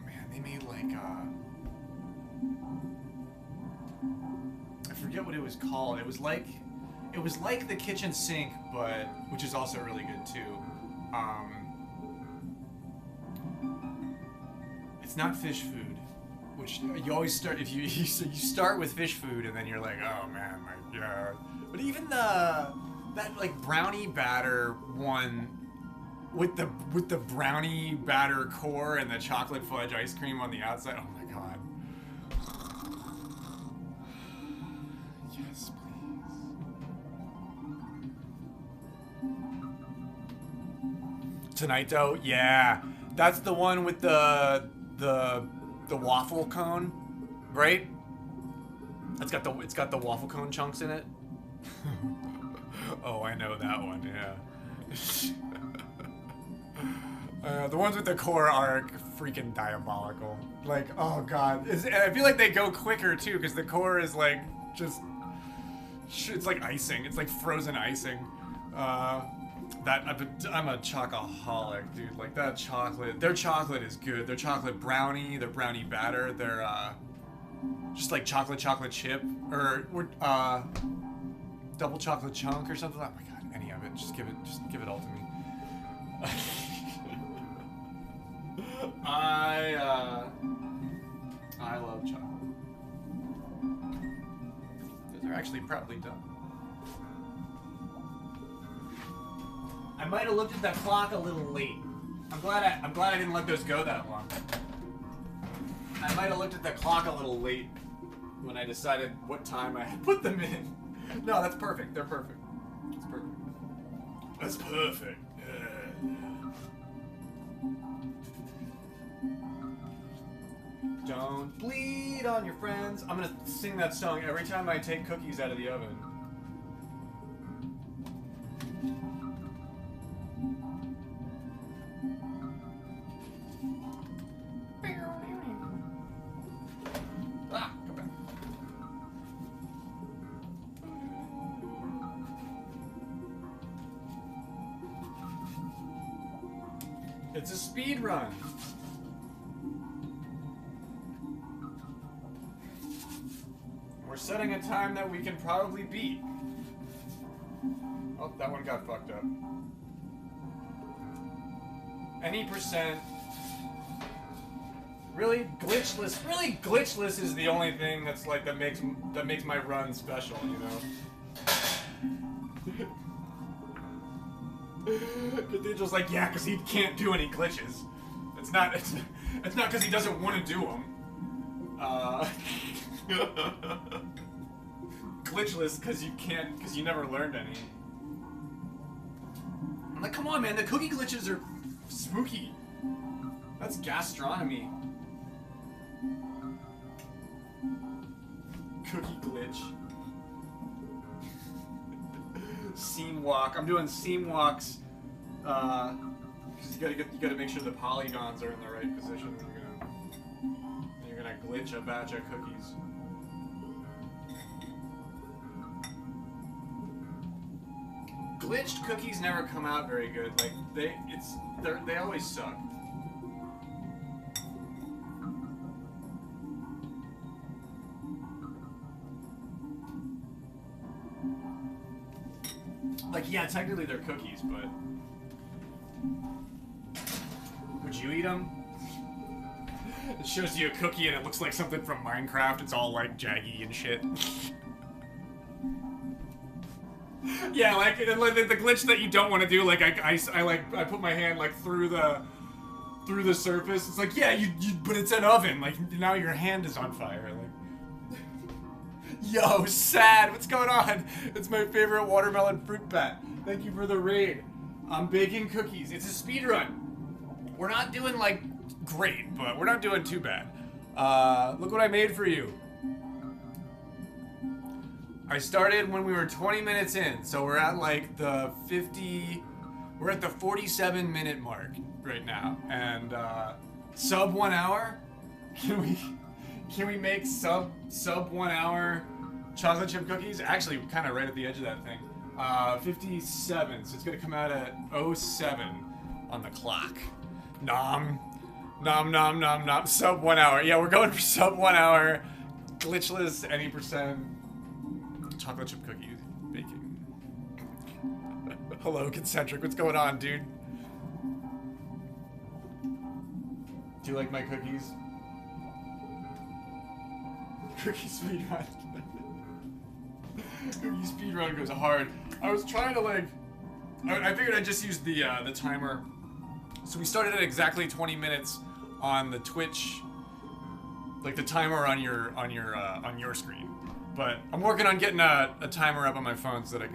man, they made I forget what it was called. It was like the kitchen sink, but, which is also really good too. It's not fish food, which you always start, if you start with fish food and then you're oh man, yeah. But even that brownie batter one with the brownie batter core and the chocolate fudge ice cream on the outside. Oh my god. Yes, please. Tonight though, yeah. That's the one with the waffle cone, right? It's got the waffle cone chunks in it. Oh, I know that one, yeah. The ones with the core are freaking diabolical. Oh god. I feel like they go quicker too, because the core is just... It's like icing. It's like frozen icing. I'm a chocoholic, dude. That chocolate. Their chocolate is good. Their chocolate brownie, their brownie batter, their just chocolate chip, or double chocolate chunk or something. Oh my god, any of it. Just give it all to me. I love chocolate. Those are actually probably done. I might have looked at that clock a little late. I'm glad I didn't let those go that long. I might have looked at the clock a little late when I decided what time I had put them in. No, that's perfect. They're perfect. That's perfect. That's perfect. Don't bleed on your friends. I'm gonna sing that song every time I take cookies out of the oven. Ah, come back. It's a speed run. We're setting a time that we can probably beat. Oh, that one got fucked up. Any percent. Really glitchless. Really glitchless is the only thing that's like that makes my run special, you know. They're just like, yeah, because he can't do any glitches. It's not because he doesn't want to do them. Glitchless because you never learned any. I'm like, come on, man, the cookie glitches are spooky. That's gastronomy. Cookie glitch. Seam walk. I'm doing seam walks. Because you gotta make sure the polygons are in the right position when you're gonna glitch a batch of cookies. Glitched cookies never come out very good. Like they always suck. Like, yeah, technically they're cookies, but would you eat them? It shows you a cookie and it looks like something from Minecraft. It's all like jaggy and shit. Yeah, like the glitch that you don't want to do. Like I put my hand like through the surface. It's like, yeah, but it's an oven. Like now your hand is on fire. Like, yo, sad. What's going on? It's my favorite watermelon fruit bat. Thank you for the raid. I'm baking cookies. It's a speed run. We're not doing like great, but we're not doing too bad. Look what I made for you. I started when we were 20 minutes in, so we're at like the 47-minute mark right now, and sub 1 hour. Can we make sub 1 hour chocolate chip cookies? Actually, kind of right at the edge of that thing. 57, so it's gonna come out at 07 on the clock. Nom, nom, nom, nom, nom. Sub 1 hour. Yeah, we're going for sub 1 hour, glitchless, any percent. Chocolate chip cookies baking. Hello, Concentric. What's going on, dude? Do you like my cookies? Cookie speedrun. Cookie speedrun goes hard. I was trying to like. I figured I'd just use the timer. So we started at exactly 20 minutes on the Twitch, like the timer on your screen. But I'm working on getting a timer up on my phone so that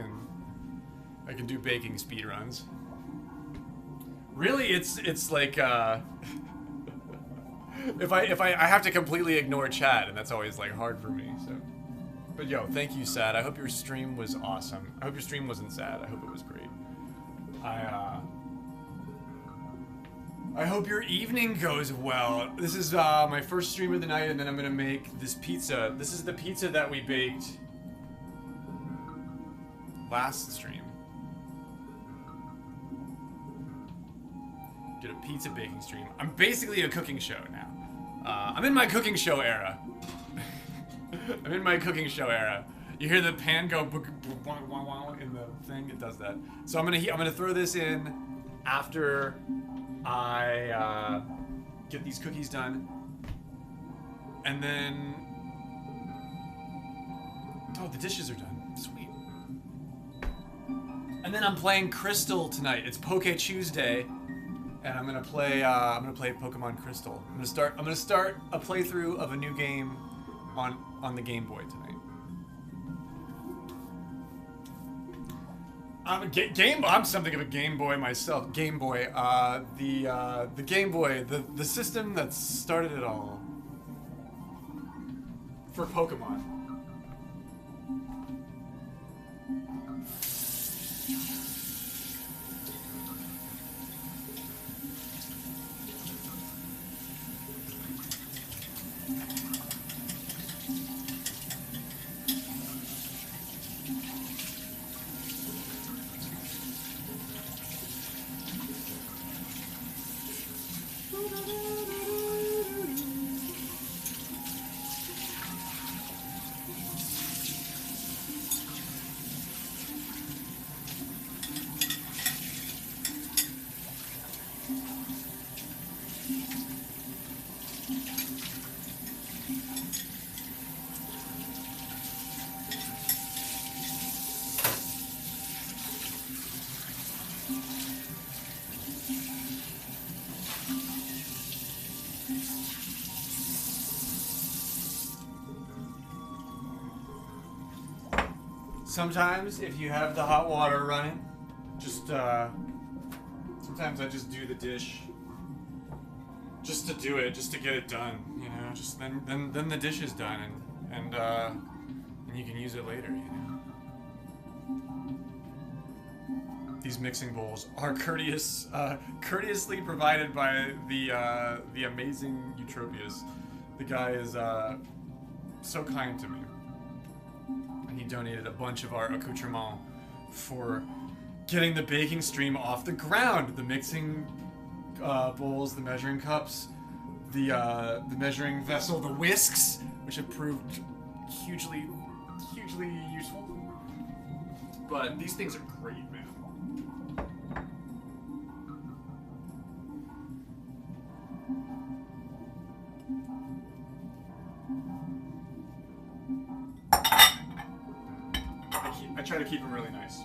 I can do baking speedruns. Really, it's like if I have to completely ignore chat, and that's always like hard for me. So, but yo, thank you, Sad. I hope your stream was awesome. I hope your stream wasn't sad. I hope it was great. I hope your evening goes well. This is my first stream of the night, and then I'm gonna make this pizza. This is the pizza that we baked last stream. Did a pizza baking stream. I'm basically a cooking show now. I'm in my cooking show era. I'm in my cooking show era. You hear the pan go in the thing? It does that. So I'm gonna throw this in after I get these cookies done. And then... Oh, the dishes are done. Sweet. And then I'm playing Crystal tonight. It's Poke Tuesday, and I'm gonna play Pokemon Crystal. I'm gonna start a playthrough of a new game on the Game Boy tonight. I'm something of a Game Boy myself. Game Boy, the Game Boy, the system that started it all for Pokemon. Sometimes, if you have the hot water running, just, sometimes I just do the dish. Just to do it, just to get it done, you know, just then the dish is done, and you can use it later, you know. These mixing bowls are courteously provided by the amazing Eutropius. The guy is, so kind to me. He donated a bunch of our accoutrements for getting the baking stream off the ground. The mixing bowls, the measuring cups, the measuring vessel, the whisks, which have proved hugely useful. But these things are great, man. I try to keep them really nice.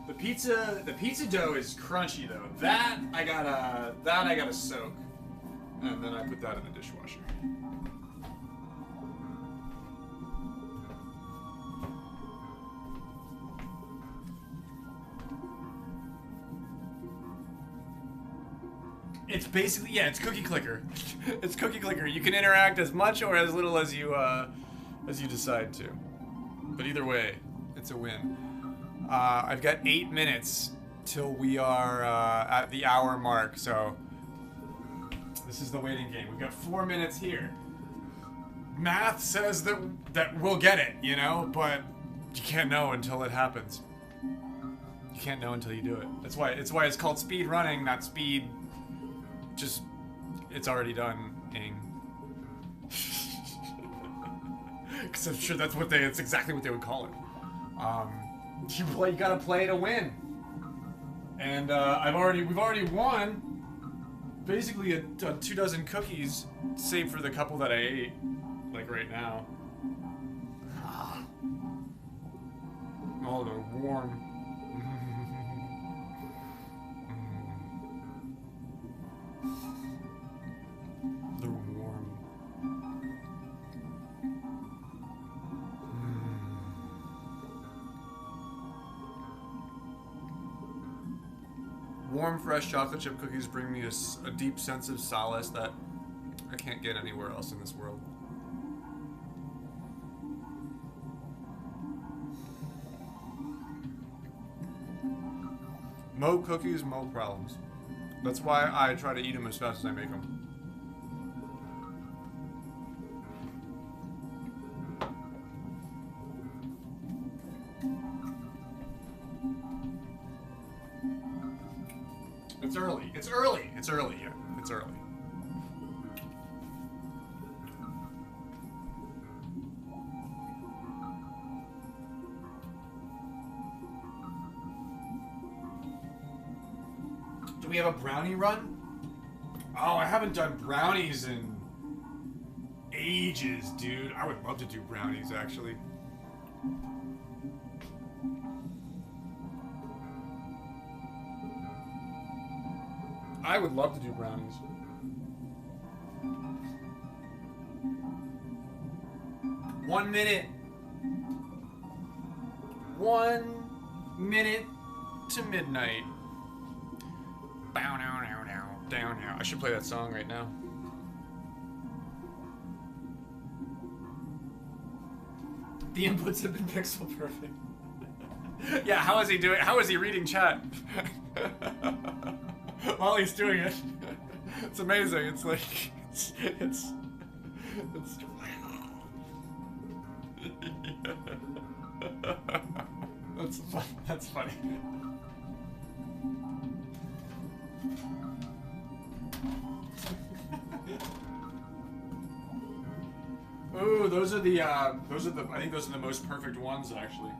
The pizza dough is crunchy though. That I gotta soak, and then I put that in the dishwasher. It's basically, yeah, it's cookie clicker. It's cookie clicker. You can interact as much or as little as you decide to. But either way, it's a win. I've got 8 minutes till we are at the hour mark, so this is the waiting game. We've got 4 minutes here. Math says that we'll get it, you know, but you can't know until it happens. You can't know until you do it. That's why it's called speed running, not speed. Just, it's already done. Because I'm sure it's exactly what they would call it. You gotta play to win. And we've already won basically a 2 dozen cookies, save for the couple that I ate, like right now. Oh, they're warm. They're warm. Warm, fresh chocolate chip cookies bring me a deep sense of solace that I can't get anywhere else in this world. Mo cookies, mo problems. That's why I try to eat them as fast as I make them. It's early. It's early. It's early. Yeah, it's early. Do we have a brownie run? Oh, I haven't done brownies in ages, dude. I would love to do brownies, actually. I would love to do brownies. One minute. 1 minute to midnight. Bow now now now down now. I should play that song right now. The inputs have been pixel perfect. Yeah, how is he doing? How is he reading chat? While he's doing it. It's amazing. It's like it's that's fun. That's funny. Ooh, those are the I think those are the most perfect ones, actually.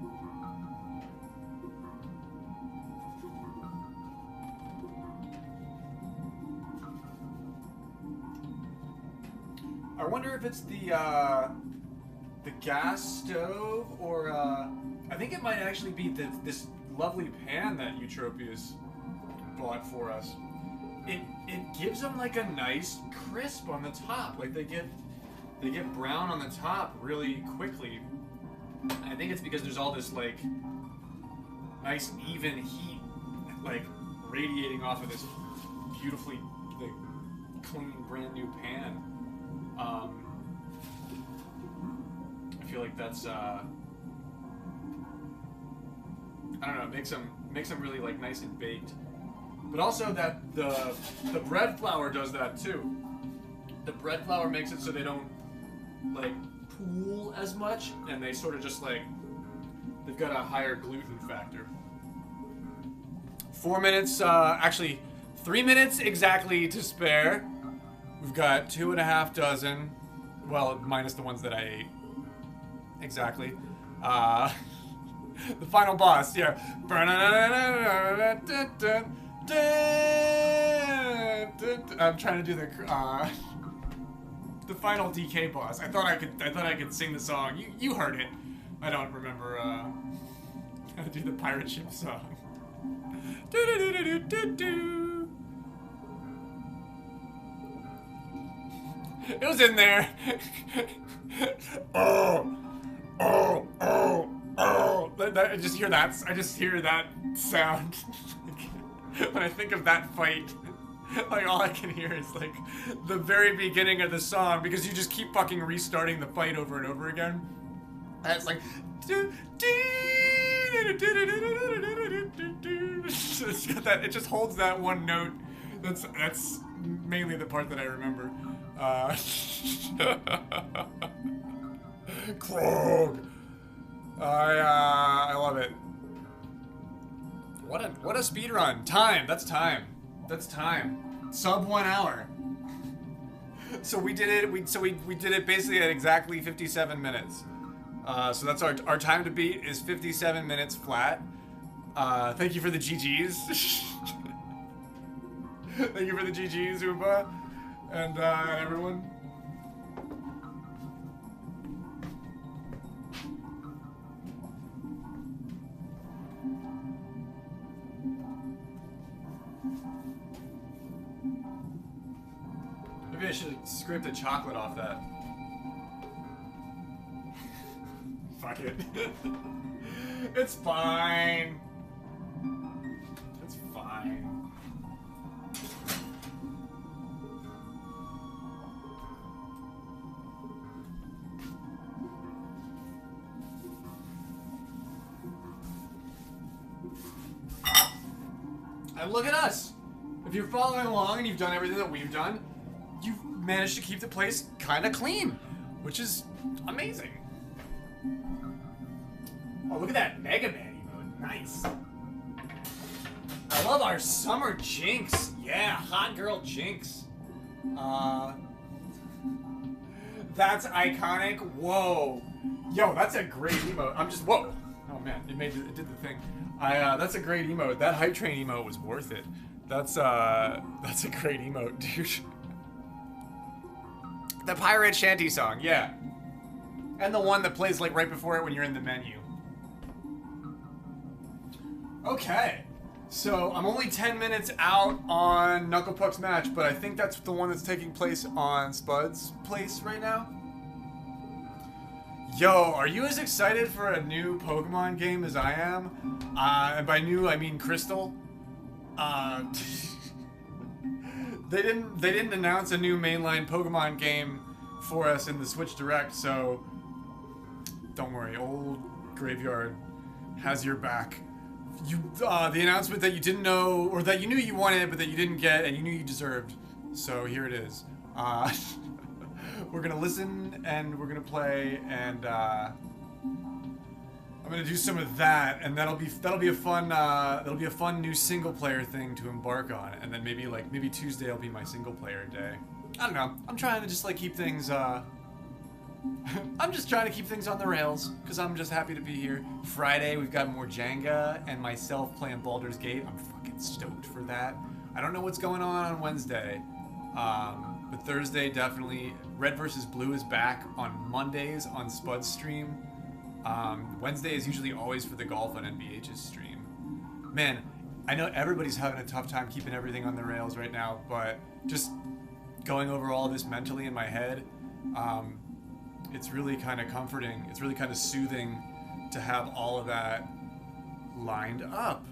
I wonder if it's the gas stove, or I think it might actually be this lovely pan that Eutropius bought for us. It gives them like a nice crisp on the top, like they get brown on the top really quickly. I think it's because there's all this like nice even heat like radiating off of this beautifully like clean brand new pan. I feel like that's I don't know, it makes them really like nice and baked. But also that the bread flour does that too. The bread flour makes it so they don't like pool as much, and they sort of just like they've got a higher gluten factor. 4 minutes, actually 3 minutes exactly to spare. We've got 2.5 dozen, well, minus the ones that I ate. Exactly. The final boss, yeah. I'm trying to do the final DK boss. I thought I could sing the song. You heard it. I don't remember how to do the pirate ship song. It was in there. Oh. I just hear that. I just hear that sound. When I think of that fight, like all I can hear is like the very beginning of the song, because you just keep fucking restarting the fight over and over again. And it's like it's got that. It just holds that one note. That's mainly the part that I remember. Krog. I love it. What a speed run. Time. That's time. That's time. Sub 1 hour. So we did it. We did it basically at exactly 57 minutes. So that's our time to beat is 57 minutes flat. Thank you for the GGs. Thank you for the GGs, Uba, and everyone. Maybe I should scrape the chocolate off that. Fuck it. It's fine. It's fine. And look at us. If you're following along and you've done everything that we've done, you've managed to keep the place kind of clean, which is amazing. Oh, look at that Mega Man emote. Nice. I love our summer Jinx. Yeah, hot girl Jinx. That's iconic. Whoa. Yo, that's a great emote. I'm just, whoa. Oh man, it did the thing. That's a great emote. That hype train emote was worth it. That's a great emote, dude. The pirate shanty song, yeah. And the one that plays like right before it when you're in the menu. Okay. So I'm only 10 minutes out on Knuckle Puck's match, but I think that's the one that's taking place on Spud's place right now. Yo, are you as excited for a new Pokemon game as I am? And by new, I mean Crystal. They didn't announce a new mainline Pokemon game for us in the Switch Direct, so don't worry, old Graveyard has your back. The announcement that you didn't know, or that you knew you wanted, but that you didn't get, and you knew you deserved. So here it is. We're gonna listen and we're gonna play, and I'm gonna do some of that, and that'll be a fun new single player thing to embark on, and then maybe Tuesday will be my single player day. I don't know. I'm trying to just like keep things. I'm just trying to keep things on the rails because I'm just happy to be here. Friday we've got more Jenga and myself playing Baldur's Gate. I'm fucking stoked for that. I don't know what's going on Wednesday, but Thursday definitely. Red vs. Blue is back on Mondays on Spud's stream. Wednesday is usually always for the golf on NBH's stream. Man, I know everybody's having a tough time keeping everything on the rails right now, but just going over all of this mentally in my head, it's really kind of comforting. It's really kind of soothing to have all of that lined up.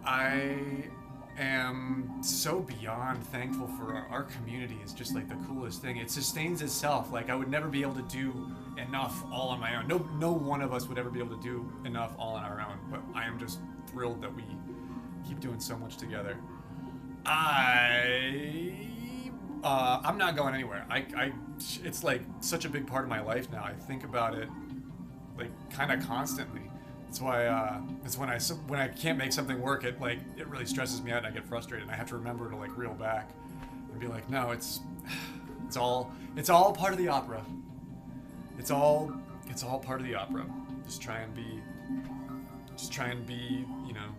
I am so beyond thankful for our community. It's just like the coolest thing. It sustains itself. Like I would never be able to do enough all on my own. No one of us would ever be able to do enough all on our own, but I am just thrilled that we keep doing so much together. I'm not going anywhere. It's like such a big part of my life now. I think about it like kind of constantly. That's why it's when I can't make something work, it really stresses me out and I get frustrated and I have to remember to like reel back and be like, no, it's all part of the opera. It's all part of the opera. Just try and be, you know,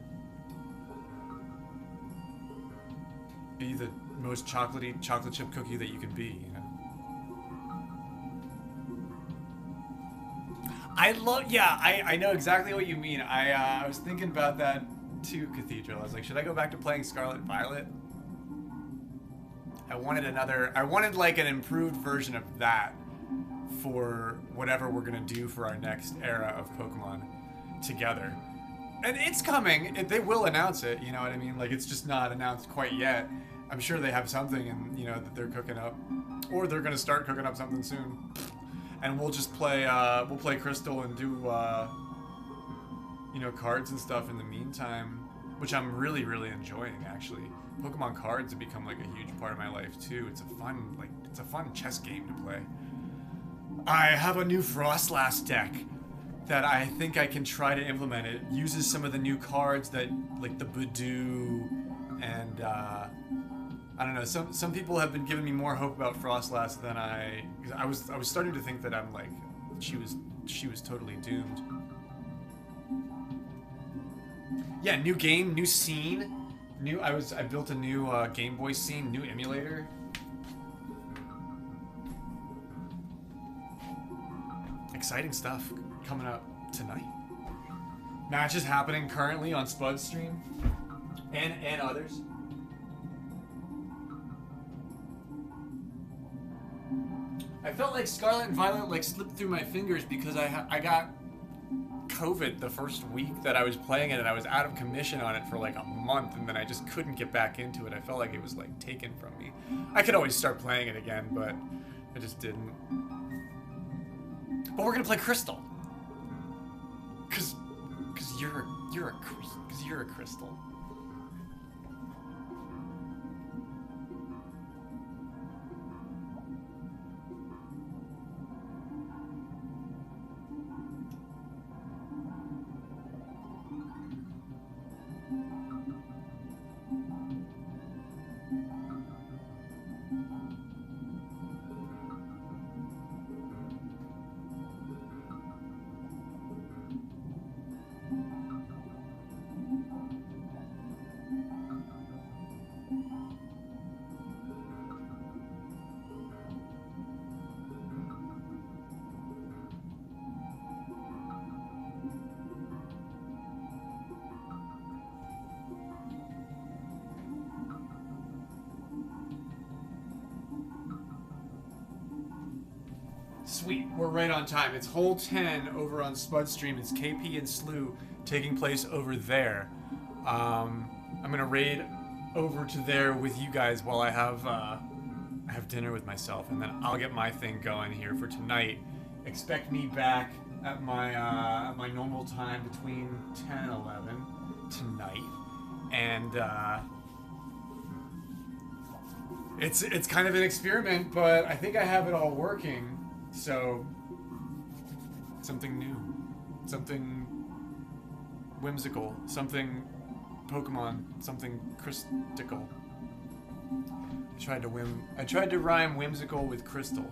be the most chocolate chip cookie that you can be, you know. I know exactly what you mean. I was thinking about that too, Cathedral. I was like, should I go back to playing Scarlet Violet? I wanted like an improved version of that for whatever we're gonna do for our next era of Pokemon together. And it's coming. They will announce it, you know what I mean? Like, it's just not announced quite yet. I'm sure they have something, and you know that they're cooking up, or they're gonna start cooking up something soon. And we'll just play. We'll play Crystal and do, you know, cards and stuff in the meantime, which I'm really enjoying actually. Pokemon cards have become like a huge part of my life too. It's a fun chess game to play. I have a new Frostlass deck that I think I can try to implement. It uses some of the new cards that, like the Badoo, and I don't know. Some people have been giving me more hope about Frostlass than I was starting to think that I'm like she was totally doomed. Yeah, new game, new scene, I built a new Game Boy scene, new emulator. Exciting stuff coming up tonight. Matches happening currently on Spud's stream and others. I felt like Scarlet and Violet like slipped through my fingers because I got COVID the first week that I was playing it, and I was out of commission on it for like a month, and then I just couldn't get back into it. I felt like it was like taken from me. I could always start playing it again, but I just didn't. But we're gonna play Crystal, cause you're a crystal. Sweet, we're right on time. It's hole 10 over on Spud Stream. It's KP and Slew taking place over there. I'm gonna raid over to there with you guys while I have dinner with myself, and then I'll get my thing going here for tonight. Expect me back at my normal time between 10 and 11 tonight, and it's kind of an experiment, but I think I have it all working. So something new, something whimsical, something Pokemon, something Crystical. I tried to rhyme whimsical with crystal.